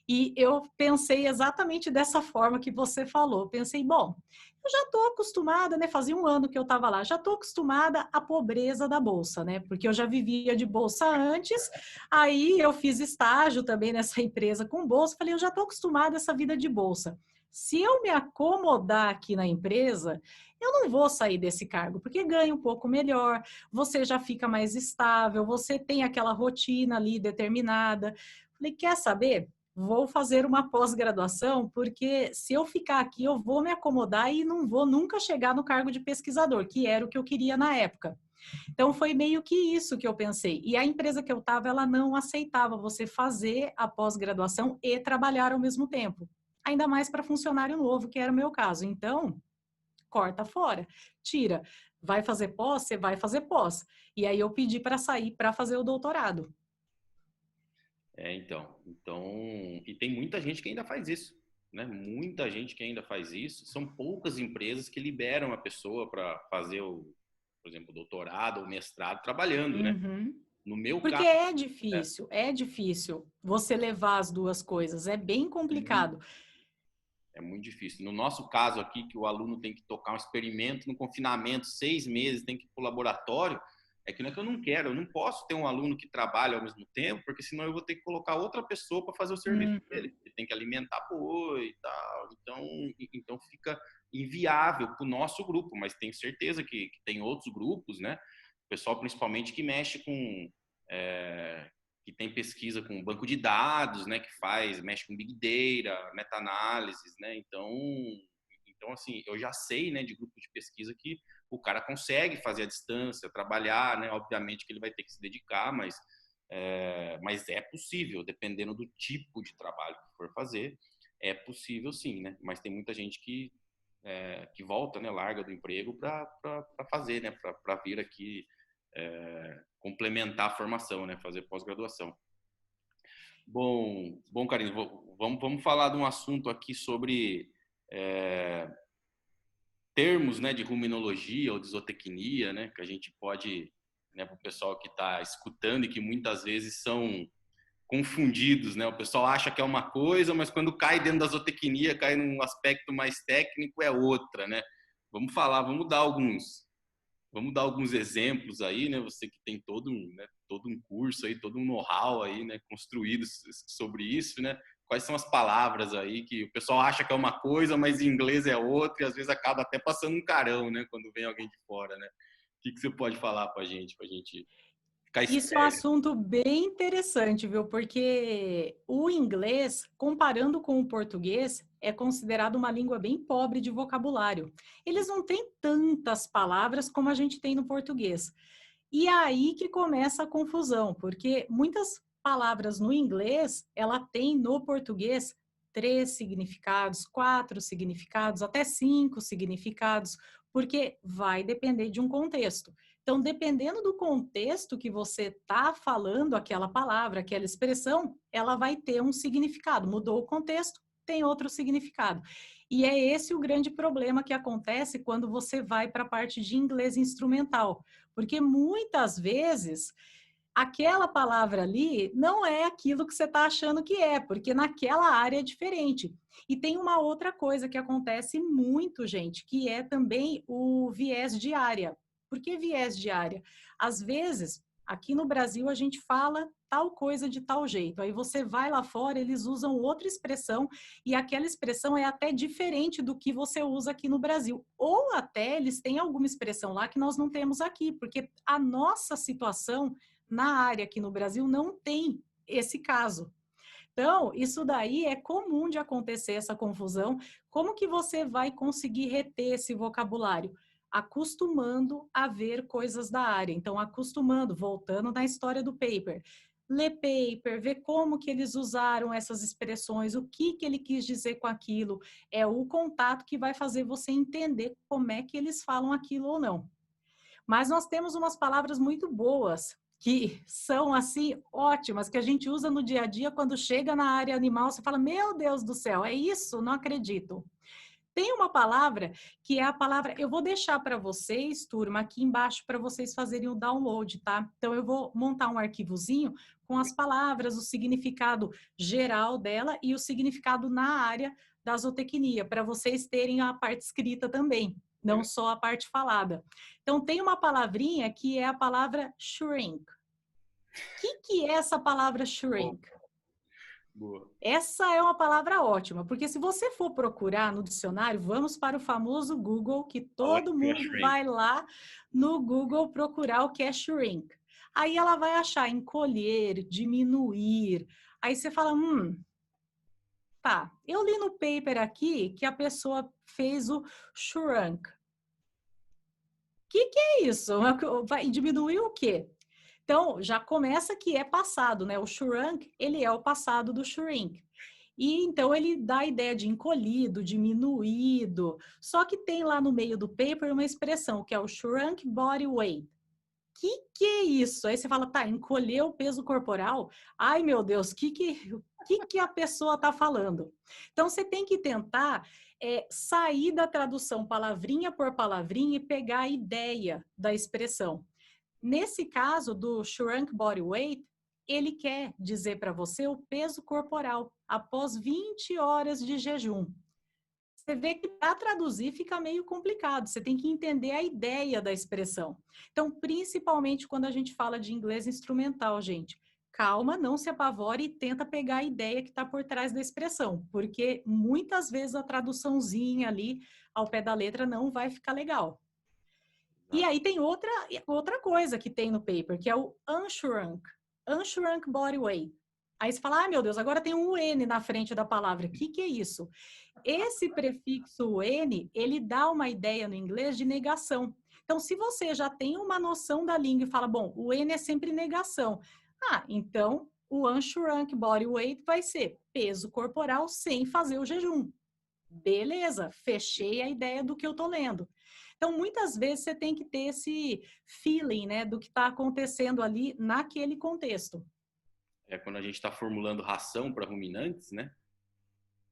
B: E eu pensei exatamente dessa forma que você falou. Pensei, bom, eu já estou acostumada, né? Fazia um ano que eu estava lá, já estou acostumada à pobreza da bolsa, né? Porque eu já vivia de bolsa antes, aí eu fiz estágio também nessa empresa com bolsa. Falei, eu já estou acostumada a essa vida de bolsa. Se eu me acomodar aqui na empresa, eu não vou sair desse cargo, porque ganha um pouco melhor, você já fica mais estável, você tem aquela rotina ali determinada. Falei, quer saber? Vou fazer uma pós-graduação, porque se eu ficar aqui, eu vou me acomodar e não vou nunca chegar no cargo de pesquisador, que era o que eu queria na época. Então, foi meio que isso que eu pensei. E a empresa que eu estava, ela não aceitava você fazer a pós-graduação e trabalhar ao mesmo tempo. Ainda mais para funcionário novo, que era o meu caso. Então, corta fora, tira. Vai fazer pós? Você vai fazer pós. E aí eu pedi para sair para fazer o doutorado.
A: E tem muita gente que ainda faz isso, né? Muita gente que ainda faz isso. São poucas empresas que liberam a pessoa para fazer por exemplo, o doutorado ou mestrado trabalhando, né?
B: Uhum.
A: No meu
B: Porque
A: caso,
B: é difícil você levar as duas coisas, é bem complicado.
A: é muito difícil. No nosso caso aqui, que o aluno tem que tocar um experimento no confinamento, 6 meses, tem que ir para o laboratório, é que não é que eu não quero, eu não posso ter um aluno que trabalha ao mesmo tempo, porque senão eu vou ter que colocar outra pessoa para fazer o serviço dele. Ele tem que alimentar boi e tal. Então fica inviável para o nosso grupo, mas tenho certeza que tem outros grupos, né? O pessoal principalmente que mexe com... que tem pesquisa com banco de dados, né? Que mexe com Big Data, meta-análises, né? Então, assim, eu já sei, né, de grupo de pesquisa que o cara consegue fazer à distância, trabalhar, né? Obviamente que ele vai ter que se dedicar, mas é possível, dependendo do tipo de trabalho que for fazer, é possível sim, né? Mas tem muita gente que volta, né? Larga do emprego para fazer, né? Para vir aqui complementar a formação, né? Fazer pós-graduação. Bom, Karine, vamos falar de um assunto aqui sobre termos, né, de ruminologia ou de zootecnia, né, que a gente pode, né, para o pessoal que está escutando e que muitas vezes são confundidos, né? O pessoal acha que é uma coisa, mas quando cai dentro da zootecnia, cai num aspecto mais técnico, é outra, né? Vamos dar alguns exemplos aí, né? Você que tem todo um curso aí, todo um know-how aí, né, construído sobre isso, né? Quais são as palavras aí que o pessoal acha que é uma coisa, mas em inglês é outra, e às vezes acaba até passando um carão, né, quando vem alguém de fora, né? O que você pode falar para a gente ficar
B: Isso é um
A: esperto?
B: assunto bem interessante, viu? Porque o inglês, comparando com o português, é considerado uma língua bem pobre de vocabulário. Eles não têm tantas palavras como a gente tem no português. E é aí que começa a confusão, porque muitas palavras no inglês, ela tem no português 3 significados, 4 significados, até 5 significados, porque vai depender de um contexto. Então, dependendo do contexto que você está falando aquela palavra, aquela expressão, ela vai ter um significado. Mudou o contexto, tem outro significado. E é esse o grande problema que acontece quando você vai para a parte de inglês instrumental, porque muitas vezes aquela palavra ali não é aquilo que você está achando que é, porque naquela área é diferente. E tem uma outra coisa que acontece muito, gente, que é também o viés de área. Por que viés de área? Às vezes, aqui no Brasil, a gente fala tal coisa de tal jeito. Aí você vai lá fora, eles usam outra expressão e aquela expressão é até diferente do que você usa aqui no Brasil. Ou até eles têm alguma expressão lá que nós não temos aqui, porque a nossa situação na área aqui no Brasil não tem esse caso. Então, isso daí é comum de acontecer, essa confusão. Como que você vai conseguir reter esse vocabulário? Acostumando a ver coisas da área. Então, acostumando, voltando na história do paper. Ler paper, ver como que eles usaram essas expressões, o que que ele quis dizer com aquilo. É o contato que vai fazer você entender como é que eles falam aquilo ou não. Mas nós temos umas palavras muito boas, que são, assim, ótimas, que a gente usa no dia a dia, quando chega na área animal, você fala, meu Deus do céu, é isso? Não acredito. Tem uma palavra que é a palavra, eu vou deixar para vocês, turma, aqui embaixo para vocês fazerem o download, tá? Então eu vou montar um arquivozinho com as palavras, o significado geral dela e o significado na área da zootecnia, para vocês terem a parte escrita também, não só a parte falada. Então tem uma palavrinha que é a palavra shrink. O que é essa palavra shrink?
A: Boa.
B: Essa é uma palavra ótima, porque se você for procurar no dicionário, vamos para o famoso Google, que todo mundo vai lá no Google procurar o que é shrink. Aí ela vai achar encolher, diminuir. Aí você fala, tá, eu li no paper aqui que a pessoa fez o shrunk. O que é isso? Vai diminuir o quê? Então, já começa que é passado, né? O shrunk, ele é o passado do shrink. E então ele dá a ideia de encolhido, diminuído. Só que tem lá no meio do paper uma expressão que é o shrunk body weight. Que é isso? Aí você fala, tá, encolheu o peso corporal? Ai, meu Deus, que a pessoa está falando? Então você tem que tentar sair da tradução palavrinha por palavrinha e pegar a ideia da expressão. Nesse caso do shrunk body weight, ele quer dizer para você o peso corporal após 20 horas de jejum. Você vê que para traduzir fica meio complicado, você tem que entender a ideia da expressão. Então, principalmente quando a gente fala de inglês instrumental, gente, calma, não se apavore e tenta pegar a ideia que está por trás da expressão, porque muitas vezes a traduçãozinha ali ao pé da letra não vai ficar legal. E aí tem outra coisa que tem no paper, que é o unshrunk body weight. Aí você fala, meu Deus, agora tem um N na frente da palavra. O que é isso? Esse prefixo N, ele dá uma ideia no inglês de negação. Então, se você já tem uma noção da língua e fala, bom, o N é sempre negação. Então o unshrunk body weight vai ser peso corporal sem fazer o jejum. Beleza, fechei a ideia do que eu estou lendo. Então, muitas vezes você tem que ter esse feeling, né, do que está acontecendo ali naquele contexto.
A: Quando a gente está formulando ração para ruminantes, né?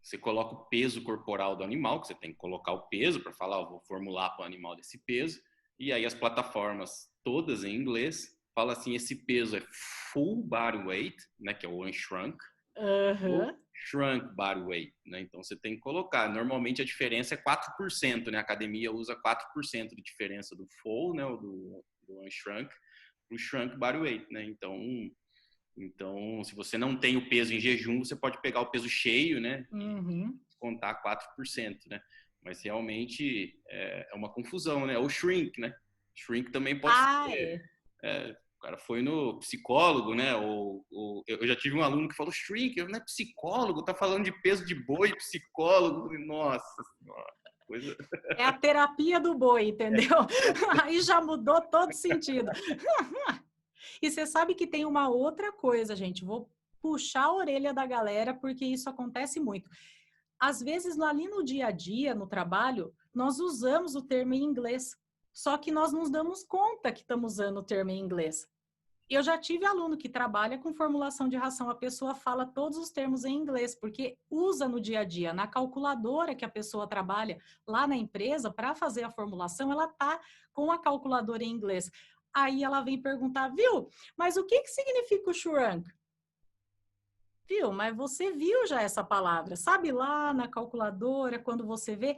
A: Você coloca o peso corporal do animal, que você tem que colocar o peso para falar, vou formular para o animal desse peso. E aí as plataformas todas em inglês falam assim, esse peso é full body weight, né, que é o unshrunk, ou shrunk body weight, né? Então você tem que colocar. Normalmente a diferença é 4%, né? A academia usa 4% de diferença do full, né, do unshrunk, para o shrunk body weight, né? Então, se você não tem o peso em jejum, você pode pegar o peso cheio, né? E contar 4%, né? Mas realmente é uma confusão, né? Ou shrink, né? Shrink também pode ser. O cara foi no psicólogo, né? Eu já tive um aluno que falou shrink, não é psicólogo, tá falando de peso de boi, psicólogo. Nossa senhora. Coisa...
B: É a terapia do boi, entendeu? Aí já mudou todo sentido. E você sabe que tem uma outra coisa, gente. Vou puxar a orelha da galera, porque isso acontece muito. Às vezes, ali no dia a dia, no trabalho, nós usamos o termo em inglês. Só que nós nos damos conta que estamos usando o termo em inglês. Eu já tive aluno que trabalha com formulação de ração, a pessoa fala todos os termos em inglês, porque usa no dia a dia. Na calculadora que a pessoa trabalha lá na empresa, para fazer a formulação, ela está com a calculadora em inglês. Aí ela vem perguntar, viu, mas o que significa o shrunk? Viu, mas você viu já essa palavra, sabe lá na calculadora, quando você vê...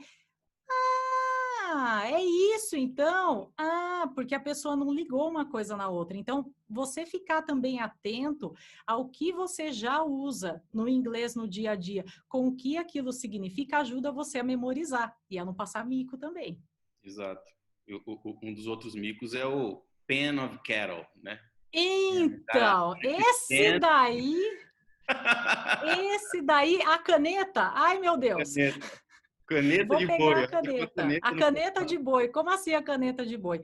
B: é isso então? Porque a pessoa não ligou uma coisa na outra. Então, você ficar também atento ao que você já usa no inglês no dia a dia, com o que aquilo significa, ajuda você a memorizar e a não passar mico também.
A: Exato. Um dos outros micos é o pen of cattle, né?
B: Então, esse daí... Esse daí, a caneta, ai meu Deus.
A: Caneta
B: Vou
A: de
B: pegar
A: boi.
B: a caneta. A caneta de boi. Como assim a caneta de boi?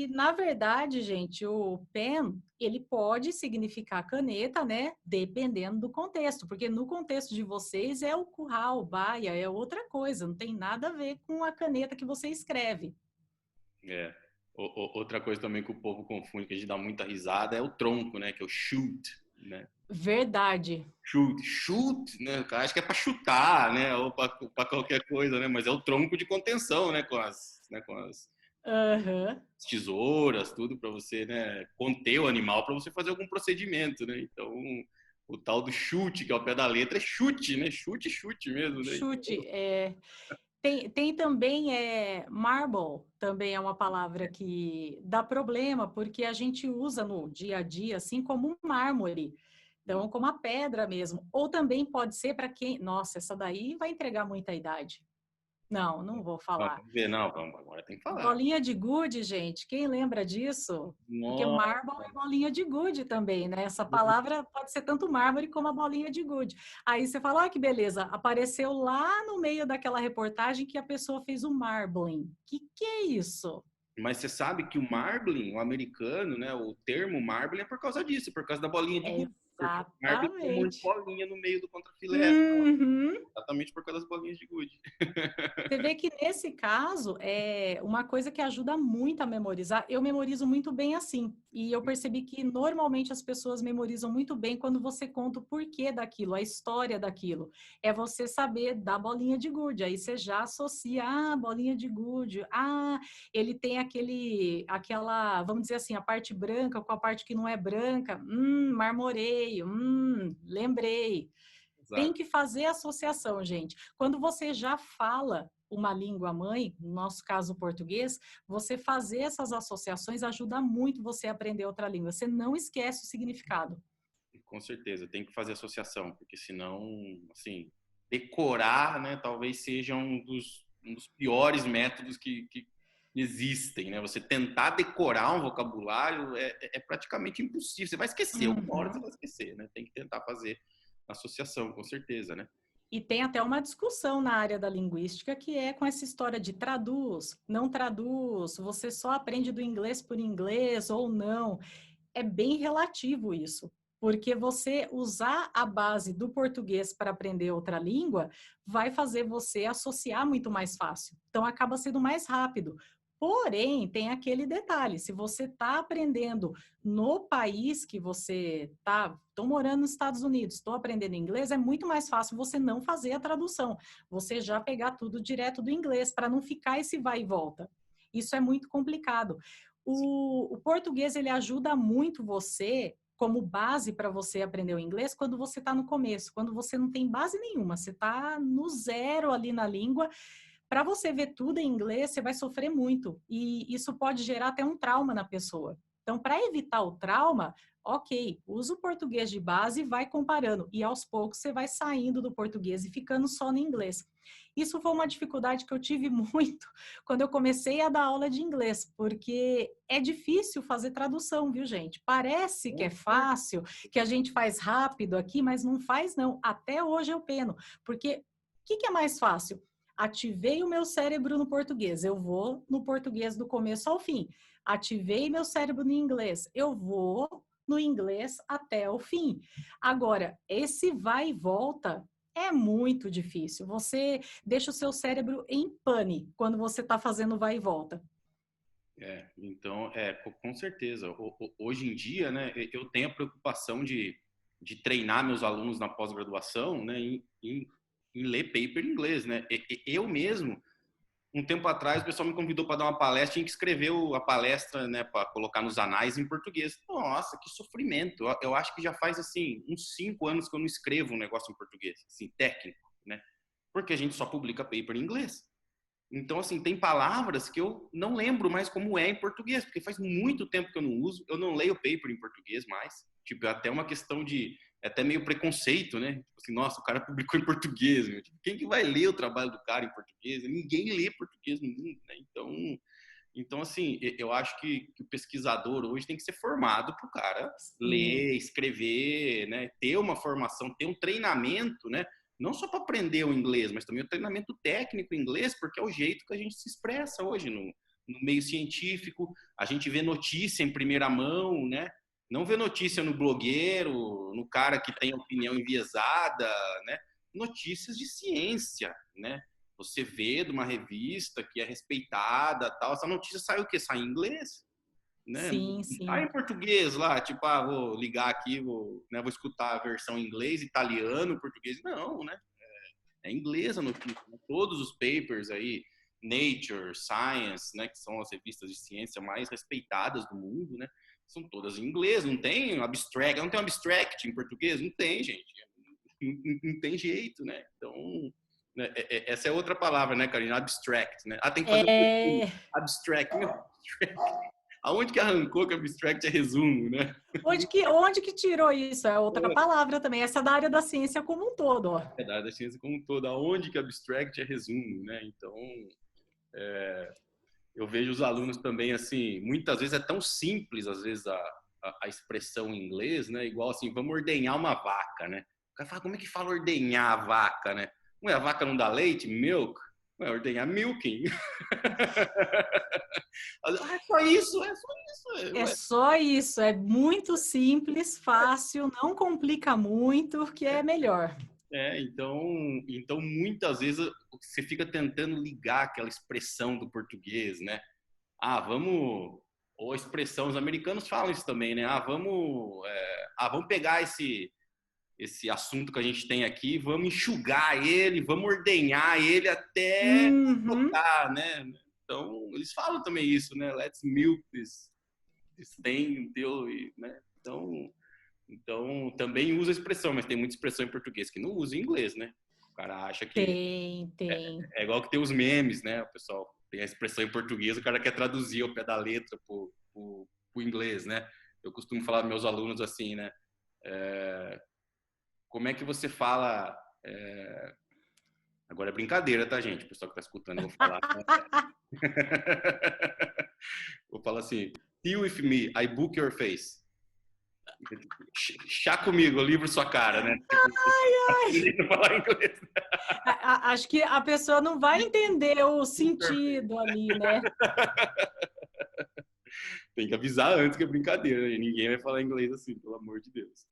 B: Na verdade, gente, o pen, ele pode significar caneta, né? Dependendo do contexto. Porque no contexto de vocês é o curral, baia, é outra coisa. Não tem nada a ver com a caneta que você escreve.
A: É. Outra coisa também que o povo confunde, que a gente dá muita risada, é o tronco, né? Que é o shoot, né?
B: Verdade.
A: Chute, né? Acho que é para chutar, né? Ou para qualquer coisa, né? Mas é o tronco de contenção, né? Com as
B: Aham.
A: tesouras, tudo para você, né? Conter o animal para você fazer algum procedimento, né? Então, o tal do chute, que é o pé da letra, é chute, né? Chute, chute mesmo, né?
B: Chute. Tem também marble, também é uma palavra que dá problema, porque a gente usa no dia a dia, assim como um mármore. Então, como a pedra mesmo. Ou também pode ser para quem. Nossa, essa daí vai entregar muita idade. Não, não vou
A: Não,
B: falar.
A: vamos ver, não, vamos, agora tem que falar.
B: Bolinha de gude, gente. Quem lembra disso? Porque
A: Nossa,
B: marble é bolinha de gude também, né? Essa palavra pode ser tanto mármore como a bolinha de gude. Aí você fala, olha que beleza, apareceu lá no meio daquela reportagem que a pessoa fez o marbling. Que é isso?
A: mas você sabe que o marbling, o americano, né? O termo marbling é por causa disso, por causa da bolinha de gude. Porque o marbling tem um monte de
B: Exatamente.
A: bolinha no meio do contrafilé.
B: Uhum.
A: Exatamente por causa das bolinhas de gude.
B: Você vê que nesse caso é uma coisa que ajuda muito a memorizar. Eu memorizo muito bem assim. E eu percebi que normalmente as pessoas memorizam muito bem quando você conta o porquê daquilo, a história daquilo. É você saber da bolinha de gude. Aí você já associa, bolinha de gude. Ele tem aquela, vamos dizer assim, a parte branca com a parte que não é branca. Marmoreio. Lembrei. Tem
A: Exato.
B: que fazer associação, gente. Quando você já fala uma língua mãe, no nosso caso o português, você fazer essas associações ajuda muito você a aprender outra língua. Você não esquece o significado.
A: Com certeza, tem que fazer associação, porque senão, assim, decorar, né, talvez seja um dos piores métodos que existem, né? Você tentar decorar um vocabulário é praticamente impossível. Você vai esquecer, alguma hora você
B: Uhum.
A: vai esquecer, né? Tem que tentar fazer associação, com certeza, né?
B: E tem até uma discussão na área da linguística que é com essa história de traduz, não traduz, você só aprende do inglês por inglês ou não. É bem relativo isso, porque você usar a base do português para aprender outra língua vai fazer você associar muito mais fácil. Então, acaba sendo mais rápido. Porém, tem aquele detalhe: se você está aprendendo no país que você está, estou morando nos Estados Unidos, estou aprendendo inglês, é muito mais fácil você não fazer a tradução, você já pegar tudo direto do inglês, para não ficar esse vai e volta. Isso é muito complicado. O português ele ajuda muito você como base para você aprender o inglês quando você está no começo, quando você não tem base nenhuma, você está no zero ali na língua. Para você ver tudo em inglês, você vai sofrer muito e isso pode gerar até um trauma na pessoa. Então, para evitar o trauma, ok, usa o português de base e vai comparando. E aos poucos você vai saindo do português e ficando só no inglês. Isso foi uma dificuldade que eu tive muito quando eu comecei a dar aula de inglês, porque é difícil fazer tradução, viu, gente? Parece que é fácil, que a gente faz rápido aqui, mas não faz, não. Até hoje eu peno, porque o que é mais fácil? Ativei o meu cérebro no português, eu vou no português do começo ao fim. Ativei meu cérebro no inglês, eu vou no inglês até o fim. Agora, esse vai e volta é muito difícil. Você deixa o seu cérebro em pane quando você está fazendo vai e volta.
A: Então, com certeza. Hoje em dia, né, eu tenho a preocupação de treinar meus alunos na pós-graduação, né, em ler paper em inglês, né? Eu mesmo, um tempo atrás, o pessoal me convidou para dar uma palestra, tinha que escrever a palestra, né, para colocar nos anais em português. Nossa, que sofrimento! Eu acho que já faz assim uns 5 anos que eu não escrevo um negócio em português, assim, técnico, né? Porque a gente só publica paper em inglês. Então, assim, tem palavras que eu não lembro mais como é em português, porque faz muito tempo que eu não uso, eu não leio paper em português mais. Tipo, é até uma questão é até meio preconceito, né? Tipo assim, nossa, o cara publicou em português, meu. Tipo, quem que vai ler o trabalho do cara em português? Ninguém lê português no mundo, né? Então, Então, assim, eu acho que o pesquisador hoje tem que ser formado para o cara ler, escrever, né? Ter uma formação, ter um treinamento, né? Não só para aprender o inglês, mas também o treinamento técnico em inglês, porque é o jeito que a gente se expressa hoje no meio científico. A gente vê notícia em primeira mão, né? Não vê notícia no blogueiro, no cara que tem opinião enviesada, né? Notícias de ciência, né? Você vê de uma revista que é respeitada, tal, essa notícia sai o quê? Sai em inglês, né?
B: Sim,
A: Não sai
B: sim.
A: em português lá, tipo, vou ligar aqui, vou escutar a versão em inglês, italiano, português. Não, né? É inglês a notícia. Né? Todos os papers aí, Nature, Science, né, que são as revistas de ciência mais respeitadas do mundo, né? São todas em inglês, não tem abstract, não tem abstract em português, não tem, gente. Não tem jeito, né? Então, né, essa é outra palavra, né, Karina? Abstract, né? Tem que fazer um
B: É...
A: abstract. Meu, abstract. Aonde que arrancou que abstract é resumo, né?
B: Onde que tirou isso? É outra palavra também. Essa é da área da ciência como um todo, ó.
A: É da ciência como um todo. Aonde que abstract é resumo, né? Então, eu vejo os alunos também, assim, muitas vezes é tão simples, às vezes, a expressão em inglês, né? Igual assim, vamos ordenhar uma vaca, né? O cara fala, como é que fala ordenhar a vaca, né? Ué, a vaca não dá leite? Milk? Ué, ordenhar milking. É só isso, é só isso.
B: É
A: Ué.
B: só isso. É muito simples, fácil, não complica muito, que é melhor.
A: Então muitas vezes você fica tentando ligar aquela expressão do português, né? Vamos, ou a expressão, os americanos falam isso também, né? Vamos pegar esse assunto que a gente tem aqui, vamos enxugar ele, vamos ordenhar ele até
B: Uhum.
A: tocar, né? Então, eles falam também isso, né? Let's milk this thing until, né? Então, também usa a expressão, mas tem muita expressão em português que não usa em inglês, né? O cara acha que
B: Tem.
A: é igual que tem os memes, né? O pessoal tem a expressão em português, o cara quer traduzir ao pé da letra pro inglês, né? Eu costumo falar para meus alunos assim, né? Como é que você fala... Agora é brincadeira, tá, gente? O pessoal que tá escutando, eu vou falar. Vou falar assim, deal with me, I book your face. Chá comigo, eu livro sua cara, né? Aprendendo a falar inglês.
B: Acho que a pessoa não vai entender o sentido ali, né?
A: Tem que avisar antes que é brincadeira, né? Ninguém vai falar inglês assim, pelo amor de Deus.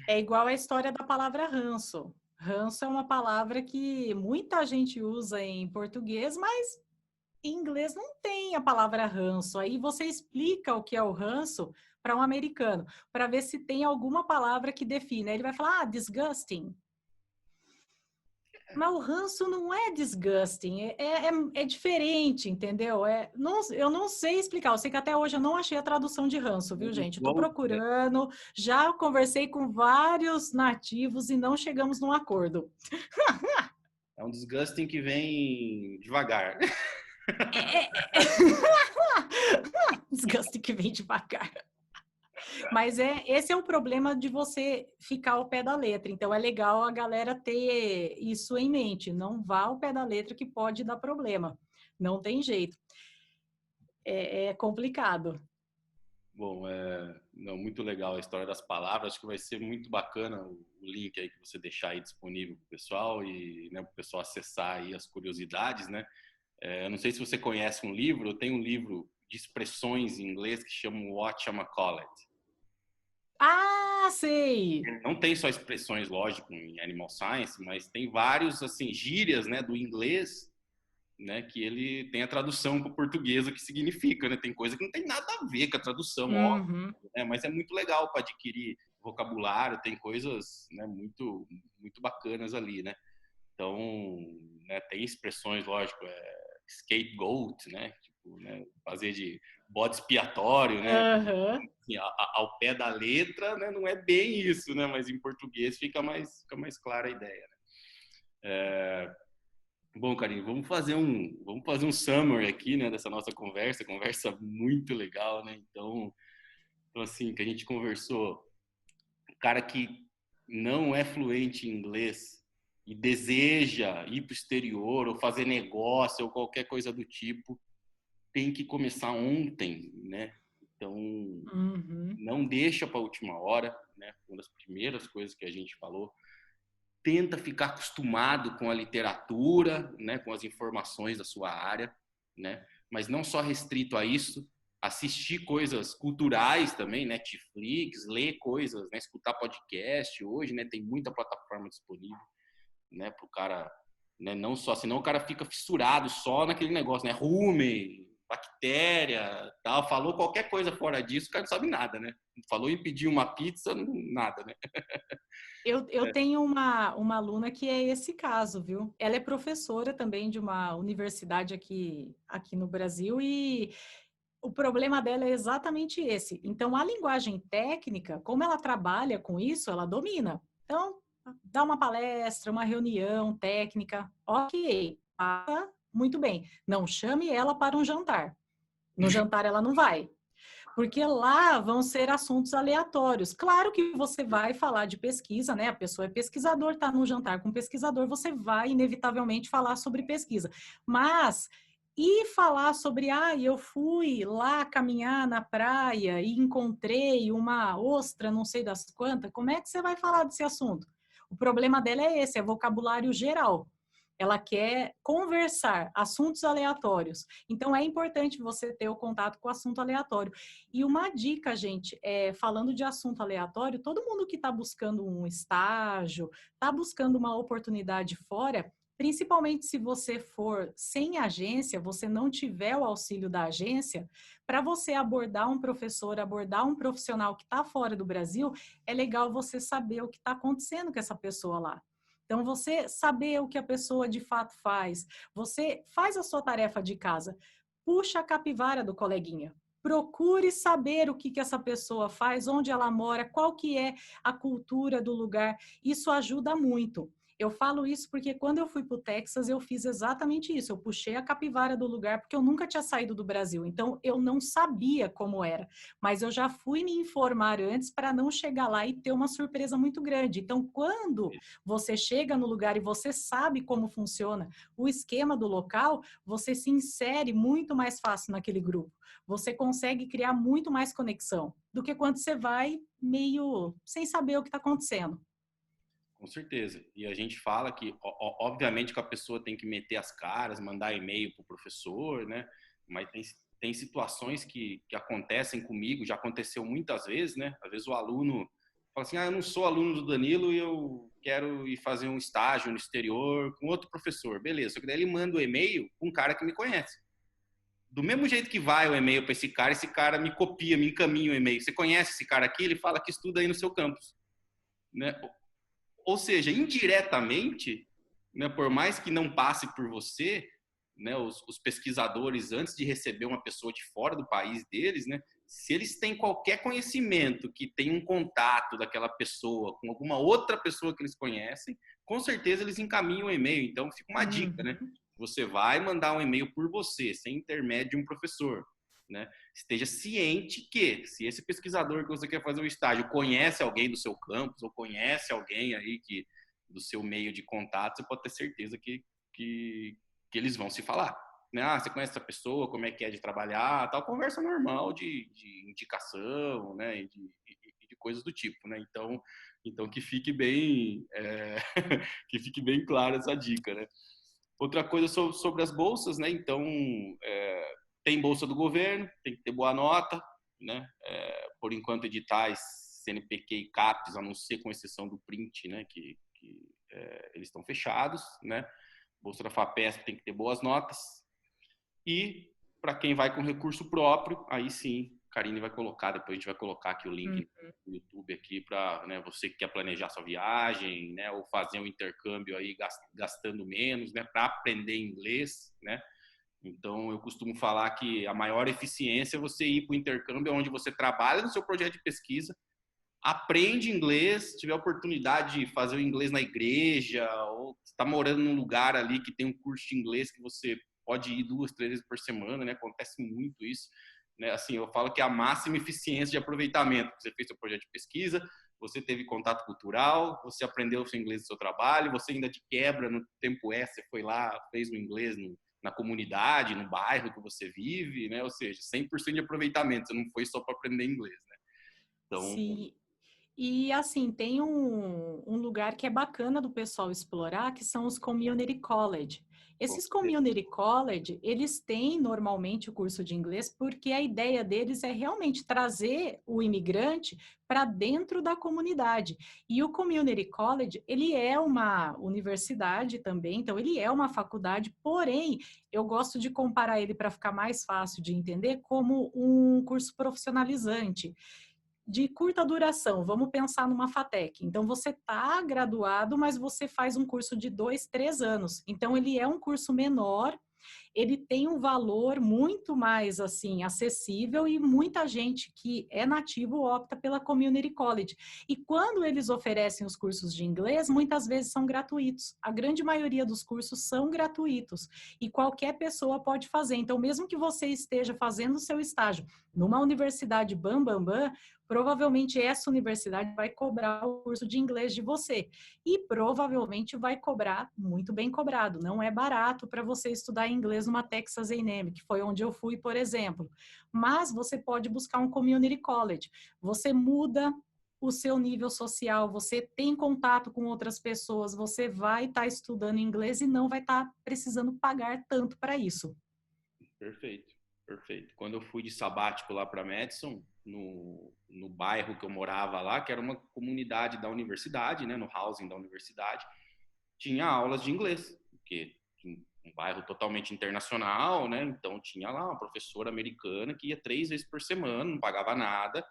B: É igual a história da palavra ranço. Ranço é uma palavra que muita gente usa em português, mas em inglês não tem a palavra ranço. Aí você explica o que é o ranço para um americano, para ver se tem alguma palavra que define. Aí ele vai falar, disgusting. Mas o ranço não é disgusting, é diferente, entendeu? Eu não sei explicar, eu sei que até hoje eu não achei a tradução de ranço, viu, gente? Estou procurando, já conversei com vários nativos e não chegamos num acordo.
A: É um disgusting que vem devagar.
B: Disgusting que vem devagar. Mas esse é o problema de você ficar ao pé da letra. Então é legal a galera ter isso em mente. Não vá ao pé da letra que pode dar problema. Não tem jeito. É complicado.
A: Bom, não, muito legal a história das palavras. Acho que vai ser muito bacana o link aí que você deixar aí disponível para o pessoal e, né, para o pessoal acessar aí as curiosidades, né? Eu não sei se você conhece um livro. Eu tenho um livro de expressões em inglês que chama Whatchamacallit.
B: Ah, sei!
A: Não tem só expressões, lógico, em Animal Science, mas tem vários, assim, gírias, né, do inglês, né, que ele tem a tradução para o português, o que significa, né? Tem coisa que não tem nada a ver com a tradução, óbvio,
B: Uhum.
A: né? Mas é muito legal para adquirir vocabulário, tem coisas, né, muito, muito bacanas ali, né? Então, né, tem expressões, lógico, scapegoat, né? Tipo, né, fazer de bode expiatório, né?
B: Uhum.
A: Assim, ao pé da letra, né, não é bem isso, né? Mas em português fica mais clara a ideia, né? Bom, Karine, vamos fazer um summary aqui, né, dessa nossa conversa muito legal, né? Então assim, que a gente conversou, o cara que não é fluente em inglês e deseja ir para o exterior ou fazer negócio ou qualquer coisa do tipo, tem que começar ontem, né? Então, não deixa para a última hora, né? Uma das primeiras coisas que a gente falou, tenta ficar acostumado com a literatura, né? Com as informações da sua área, né? Mas não só restrito a isso, assistir coisas culturais também, Netflix, ler coisas, né? Escutar podcast hoje, né? Tem muita plataforma disponível, né? Para o cara, né? Não só, senão o cara fica fissurado só naquele negócio, né? Rumen, bactéria, tal. Falou qualquer coisa fora disso, o cara não sabe nada, né? Falou em pedir uma pizza, nada, né?
B: Eu tenho uma aluna que é esse caso, viu? Ela é professora também de uma universidade aqui no Brasil e o problema dela é exatamente esse. Então, a linguagem técnica, como ela trabalha com isso, ela domina. Então, dá uma palestra, uma reunião técnica, ok, muito bem. Não chame ela para um jantar. No jantar ela não vai. Porque lá vão ser assuntos aleatórios. Claro que você vai falar de pesquisa, né? A pessoa é pesquisador, está no jantar com pesquisador, você vai inevitavelmente falar sobre pesquisa. Mas e falar sobre, eu fui lá caminhar na praia e encontrei uma ostra, não sei das quantas, como é que você vai falar desse assunto? O problema dela é esse, é vocabulário geral. Ela quer conversar, assuntos aleatórios. Então, é importante você ter o contato com o assunto aleatório. E uma dica, gente, falando de assunto aleatório, todo mundo que está buscando um estágio, está buscando uma oportunidade fora, principalmente se você for sem agência, você não tiver o auxílio da agência, para você abordar um professor, abordar um profissional que está fora do Brasil, é legal você saber o que está acontecendo com essa pessoa lá. Então, você saber o que a pessoa de fato faz, você faz a sua tarefa de casa, puxa a capivara do coleguinha, procure saber o que essa pessoa faz, onde ela mora, qual que é a cultura do lugar, isso ajuda muito. Eu falo isso porque quando eu fui para o Texas, eu fiz exatamente isso. Eu puxei a capivara do lugar porque eu nunca tinha saído do Brasil. Então, eu não sabia como era. Mas eu já fui me informar antes para não chegar lá e ter uma surpresa muito grande. Então, quando você chega no lugar e você sabe como funciona o esquema do local, você se insere muito mais fácil naquele grupo. Você consegue criar muito mais conexão do que quando você vai meio sem saber o que está acontecendo.
A: Com certeza. E a gente fala que, obviamente, que a pessoa tem que meter as caras, mandar e-mail para o professor, né? Mas tem situações que acontecem comigo, já aconteceu muitas vezes, né? Às vezes o aluno fala assim, eu não sou aluno do Danilo e eu quero ir fazer um estágio no exterior com outro professor. Beleza, só que daí ele manda o e-mail com um cara que me conhece. Do mesmo jeito que vai o e-mail para esse cara me copia, me encaminha o e-mail. Você conhece esse cara aqui? Ele fala que estuda aí no seu campus, né? Ou seja, indiretamente, né, por mais que não passe por você, né, os pesquisadores, antes de receber uma pessoa de fora do país deles, né, se eles têm qualquer conhecimento que tem um contato daquela pessoa com alguma outra pessoa que eles conhecem, com certeza eles encaminham o e-mail. Então, fica uma dica, né? Você vai mandar um e-mail por você, sem intermédio de um professor. Né? Esteja ciente que, se esse pesquisador que você quer fazer um estágio conhece alguém do seu campus ou conhece alguém aí do seu meio de contato, você pode ter certeza que eles vão se falar. Né? Você conhece essa pessoa, como é que é de trabalhar, tal, conversa normal de indicação, né? E de coisas do tipo. Né? Então que fique bem, que fique bem clara essa dica. Né? Outra coisa sobre as bolsas, né? Então, tem bolsa do governo, tem que ter boa nota, né? Por enquanto, editais CNPq e CAPES, a não ser com exceção do print, né? Que eles estão fechados, né? Bolsa da FAPESP tem que ter boas notas. E para quem vai com recurso próprio, aí sim, Karine vai colocar, depois a gente vai colocar aqui o link no YouTube aqui para, né, você que quer planejar sua viagem, né? Ou fazer um intercâmbio aí gastando menos, né? Para aprender inglês, né? Então, eu costumo falar que a maior eficiência é você ir para o intercâmbio onde você trabalha no seu projeto de pesquisa, aprende inglês, tiver a oportunidade de fazer o inglês na igreja, ou está morando num lugar ali que tem um curso de inglês que você pode ir 2, 3 vezes por semana, né? Acontece muito isso. Né? Assim, eu falo que é a máxima eficiência de aproveitamento. Você fez seu projeto de pesquisa, você teve contato cultural, você aprendeu o seu inglês no seu trabalho, você ainda de quebra no tempo extra, você foi lá, fez o inglês na comunidade, no bairro que você vive, né? Ou seja, 100% de aproveitamento, você não foi só para aprender inglês, né? Então,
B: Sim. E assim, tem um lugar que é bacana do pessoal explorar, que são os Community College.
A: com
B: Esses
A: certeza.
B: Community College, eles têm normalmente o curso de inglês, porque a ideia deles é realmente trazer o imigrante para dentro da comunidade. E o Community College, ele é uma universidade também, então ele é uma faculdade, porém, eu gosto de comparar ele para ficar mais fácil de entender como um curso profissionalizante de curta duração, vamos pensar numa FATEC. Então, você está graduado, mas você faz um curso de 2, 3 anos. Então, ele é um curso menor, ele tem um valor muito mais assim acessível e muita gente que é nativo opta pela Community College. E quando eles oferecem os cursos de inglês, muitas vezes são gratuitos. A grande maioria dos cursos são gratuitos e qualquer pessoa pode fazer. Então, mesmo que você esteja fazendo o seu estágio numa universidade provavelmente essa universidade vai cobrar o curso de inglês de você e provavelmente vai cobrar muito bem cobrado. Não é barato para você estudar inglês numa Texas A&M, que foi onde eu fui, por exemplo. Mas você pode buscar um community college. Você muda o seu nível social, você tem contato com outras pessoas, você vai estar estudando inglês e não vai estar precisando pagar tanto para isso.
A: Perfeito, perfeito. Quando eu fui de sabático lá para Madison, no bairro que eu morava lá, que era uma comunidade da universidade, né, no housing da universidade, tinha aulas de inglês, porque um bairro totalmente internacional, né? Então tinha lá uma professora americana que ia 3 vezes por semana, não pagava nada,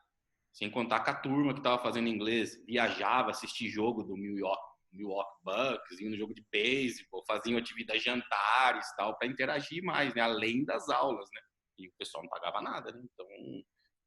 A: sem contar que a turma que estava fazendo inglês viajava, assistir jogo do Milwaukee Bucks, iam no jogo de beisebol, faziam atividades, jantares, tal, para interagir mais, né? Além das aulas, né? E o pessoal não pagava nada, né?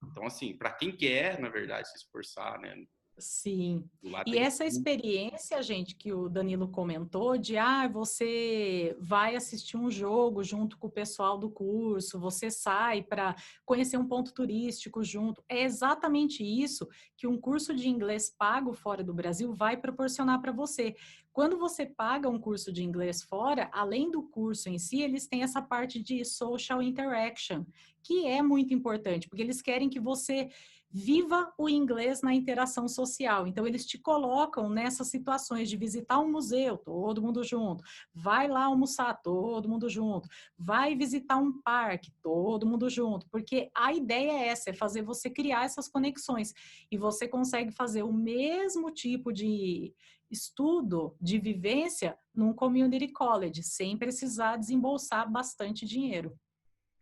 A: Então assim, para quem quer, na verdade, se esforçar, né?
B: Sim.
A: Lá
B: E
A: tem
B: essa experiência, gente, que o Danilo comentou, de você vai assistir um jogo junto com o pessoal do curso, você sai para conhecer um ponto turístico junto, é exatamente isso que um curso de inglês pago fora do Brasil vai proporcionar para você. Quando você paga um curso de inglês fora, além do curso em si, eles têm essa parte de social interaction, que é muito importante, porque eles querem que você viva o inglês na interação social. Então, eles te colocam nessas situações de visitar um museu, todo mundo junto, vai lá almoçar, todo mundo junto, vai visitar um parque, todo mundo junto, porque a ideia é essa, é fazer você criar essas conexões. E você consegue fazer o mesmo tipo de estudo, de vivência, num community college, sem precisar desembolsar bastante dinheiro.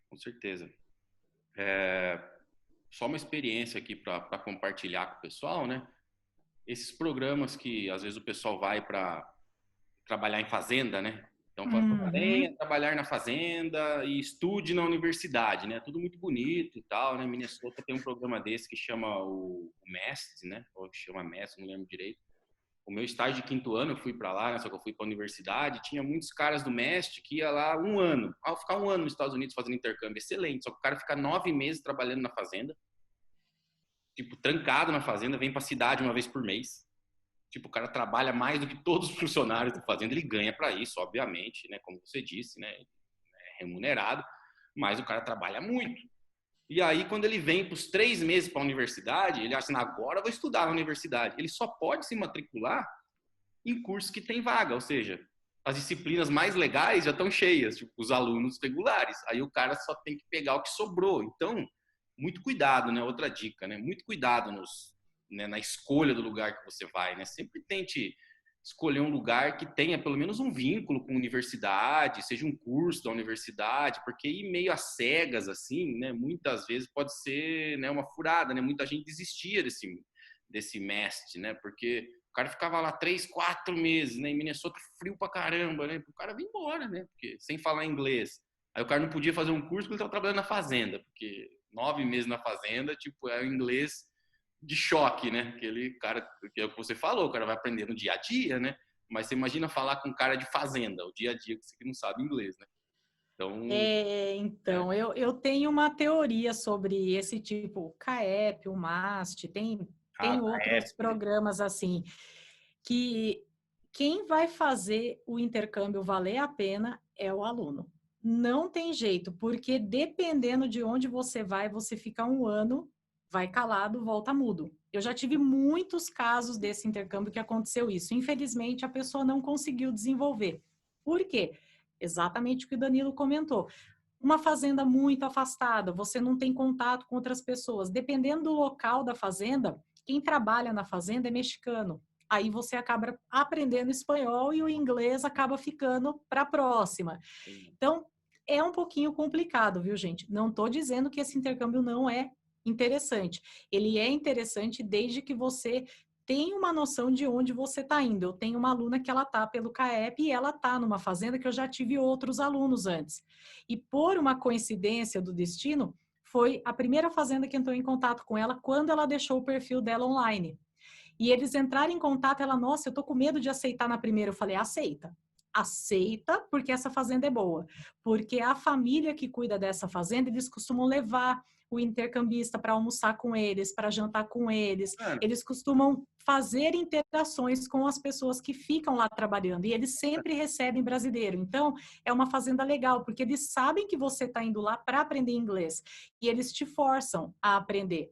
A: com certeza. É, só uma experiência aqui para compartilhar com o pessoal, né? Esses programas que às vezes o pessoal vai para trabalhar em fazenda, né? Então, venha
B: Uhum.
A: trabalhar na fazenda e estude na universidade, né? Tudo muito bonito e tal, né? Minnesota tem um programa desse que chama o MEST, né? Ou chama MEST, não lembro direito. O meu estágio de 5º ano, eu fui para lá, né? Só que eu fui para a universidade, tinha muitos caras do MEST que ia lá um ano. Ao ficar um ano nos Estados Unidos fazendo intercâmbio, excelente. Só que o cara fica 9 meses trabalhando na fazenda, tipo, trancado na fazenda, vem para a cidade uma vez por mês. Tipo, o cara trabalha mais do que todos os funcionários da fazenda, ele ganha para isso, obviamente, né? Como você disse, né? É remunerado, mas o cara trabalha muito. E aí, quando ele vem para os 3 meses para a universidade, ele acha, agora eu vou estudar na universidade. Ele só pode se matricular em cursos que tem vaga, ou seja, as disciplinas mais legais já estão cheias, tipo, os alunos regulares. Aí o cara só tem que pegar o que sobrou. Então, muito cuidado, né? Outra dica, né? Muito cuidado na escolha do lugar que você vai, né? Sempre tente escolher um lugar que tenha pelo menos um vínculo com a universidade, seja um curso da universidade, porque ir meio às cegas, assim, né? Muitas vezes pode ser, né, uma furada, né? Muita gente desistia desse mestre, né? Porque o cara ficava lá 3, 4 meses, né? Em Minnesota, frio pra caramba, né? O cara vinha embora, né? Porque sem falar inglês. Aí o cara não podia fazer um curso porque ele estava trabalhando na fazenda, porque 9 meses na fazenda, tipo, é o inglês de choque, né? Aquele cara, que é o que você falou, o cara vai aprender no dia a dia, né? Mas você imagina falar com um cara de fazenda, o dia a dia que você não sabe inglês, né? Então,
B: Então, eu tenho uma teoria sobre esse tipo, o CAEP, o MAST, tem
A: tá,
B: outros
A: né?
B: programas assim, que quem vai fazer o intercâmbio valer a pena é o aluno. Não tem jeito, porque dependendo de onde você vai, você fica um ano, vai calado, volta mudo. Eu já tive muitos casos desse intercâmbio que aconteceu isso. Infelizmente, a pessoa não conseguiu desenvolver. Por quê? Exatamente o que o Danilo comentou. Uma fazenda muito afastada, você não tem contato com outras pessoas. Dependendo do local da fazenda, quem trabalha na fazenda é mexicano. Aí você acaba aprendendo espanhol e o inglês acaba ficando para a próxima. Então, é um pouquinho complicado, viu, gente? Não estou dizendo que esse intercâmbio não é interessante. Ele é interessante desde que você tenha uma noção de onde você está indo. Eu tenho uma aluna que ela está pelo CAEP e ela está numa fazenda que eu já tive outros alunos antes. E por uma coincidência do destino, foi a primeira fazenda que entrou em contato com ela quando ela deixou o perfil dela online. E eles entraram em contato, ela, nossa, eu tô com medo de aceitar na primeira. Eu falei, aceita. Aceita, porque essa fazenda é boa. Porque a família que cuida dessa fazenda, eles costumam levar o intercambista para almoçar com eles, para jantar com eles. Eles costumam fazer interações com as pessoas que ficam lá trabalhando. E eles sempre recebem brasileiro. Então, é uma fazenda legal, porque eles sabem que você está indo lá para aprender inglês. E eles te forçam a aprender.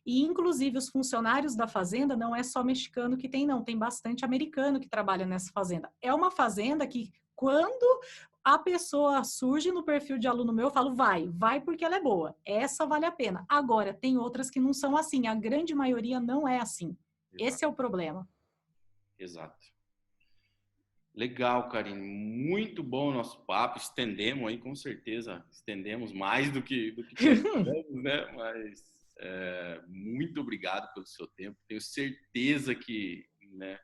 B: E, inclusive, os funcionários da fazenda não é só mexicano que tem, não. Tem bastante americano que trabalha nessa fazenda. É uma fazenda que, quando a pessoa surge no perfil de aluno meu, eu falo, vai porque ela é boa. Essa vale a pena. Agora, tem outras que não são assim. A grande maioria não é assim.
A: Exato.
B: Esse é o problema.
A: Exato. Legal, Karine. Muito bom o nosso papo. Estendemos aí, com certeza. Estendemos mais do que planejamos, né? Mas muito obrigado pelo seu tempo. Tenho certeza que, né,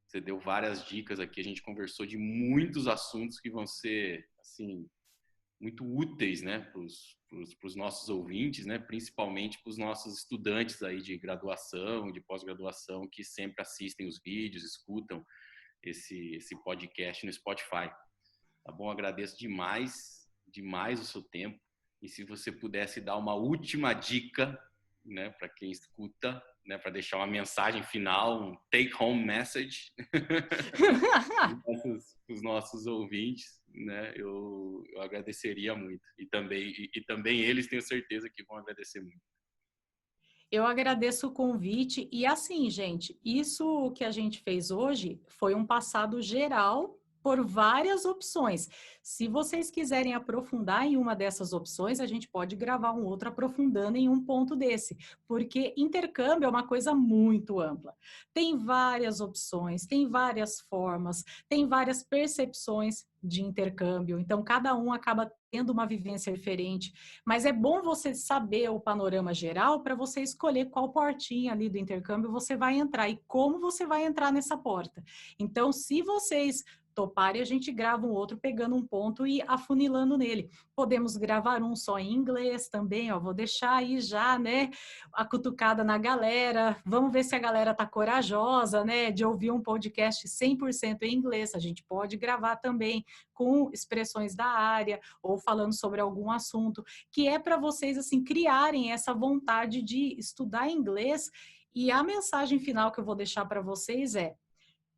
A: você deu várias dicas aqui. A gente conversou de muitos assuntos que vão ser, assim, muito úteis, né, para os nossos ouvintes, né, principalmente para os nossos estudantes aí de graduação, de pós-graduação, que sempre assistem os vídeos, escutam esse podcast no Spotify. Tá bom? Agradeço demais o seu tempo. E se você pudesse dar uma última dica, né, para quem escuta, né, para deixar uma mensagem final, um take-home message para os nossos ouvintes, né, eu agradeceria muito. E também eles tenho certeza que vão agradecer muito.
B: Eu agradeço o convite. E assim, gente, isso que a gente fez hoje foi um passado geral por várias opções. Se vocês quiserem aprofundar em uma dessas opções, a gente pode gravar um outro aprofundando em um ponto desse, porque intercâmbio é uma coisa muito ampla. Tem várias opções, tem várias formas, tem várias percepções de intercâmbio, então cada um acaba tendo uma vivência diferente, mas é bom você saber o panorama geral para você escolher qual portinha ali do intercâmbio você vai entrar e como você vai entrar nessa porta. Então, se vocês toparem, a gente grava um outro pegando um ponto e afunilando nele. Podemos gravar um só em inglês também, ó, vou deixar aí já, né, a cutucada na galera. Vamos ver se a galera tá corajosa, né, de ouvir um podcast 100% em inglês. A gente pode gravar também com expressões da área ou falando sobre algum assunto, que é para vocês, assim, criarem essa vontade de estudar inglês. E a mensagem final que eu vou deixar para vocês é: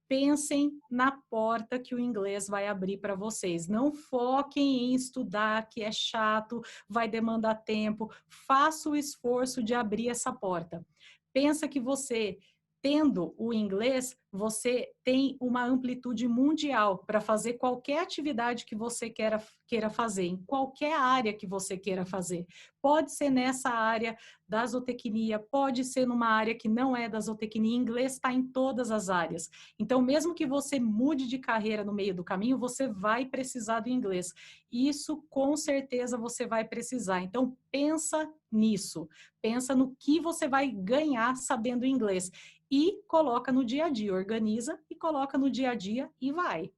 B: pensem na porta que o inglês vai abrir para vocês. Não foquem em estudar, que é chato, vai demandar tempo. Faça o esforço de abrir essa porta. Pensa que você, tendo o inglês, você tem uma amplitude mundial para fazer qualquer atividade que você queira fazer, em qualquer área que você queira fazer. Pode ser nessa área da zootecnia, pode ser numa área que não é da zootecnia, inglês está em todas as áreas. Então, mesmo que você mude de carreira no meio do caminho, você vai precisar do inglês. Isso, com certeza, você vai precisar. Então, pensa nisso. Pensa no que você vai ganhar sabendo inglês. E coloca no dia a dia, organiza e coloca no dia a dia e vai.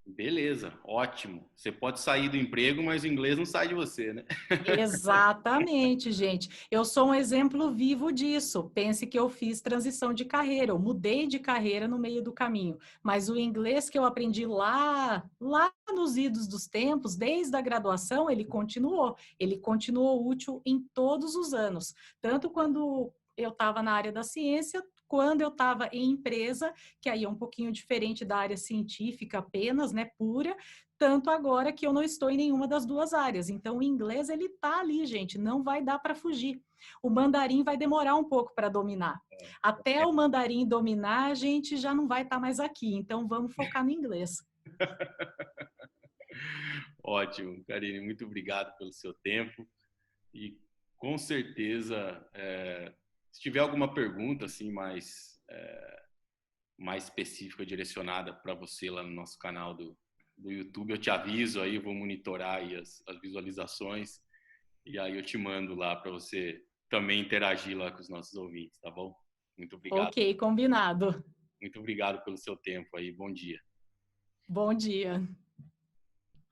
A: Beleza, ótimo. Você pode sair do emprego, mas o inglês não sai de você, né?
B: Exatamente, gente. Eu sou um exemplo vivo disso. Pense que eu fiz transição de carreira, eu mudei de carreira no meio do caminho, mas o inglês que eu aprendi lá nos idos dos tempos, desde a graduação, ele continuou útil em todos os anos, tanto quando eu estava na área da ciência, quando eu estava em empresa, que aí é um pouquinho diferente da área científica apenas, né, pura, tanto agora que eu não estou em nenhuma das duas áreas. Então, o inglês, ele tá ali, gente, não vai dar para fugir. O mandarim vai demorar um pouco para dominar. Até o mandarim dominar, a gente já não vai estar mais aqui. Então, vamos focar no inglês.
A: Ótimo, Karine, muito obrigado pelo seu tempo. E com certeza, se tiver alguma pergunta assim mais específica, direcionada para você lá no nosso canal do YouTube, eu te aviso aí, vou monitorar aí as visualizações e aí eu te mando lá para você também interagir lá com os nossos ouvintes, tá bom? Muito obrigado.
B: Ok, combinado.
A: Muito obrigado pelo seu tempo aí. Bom dia.
B: Bom dia.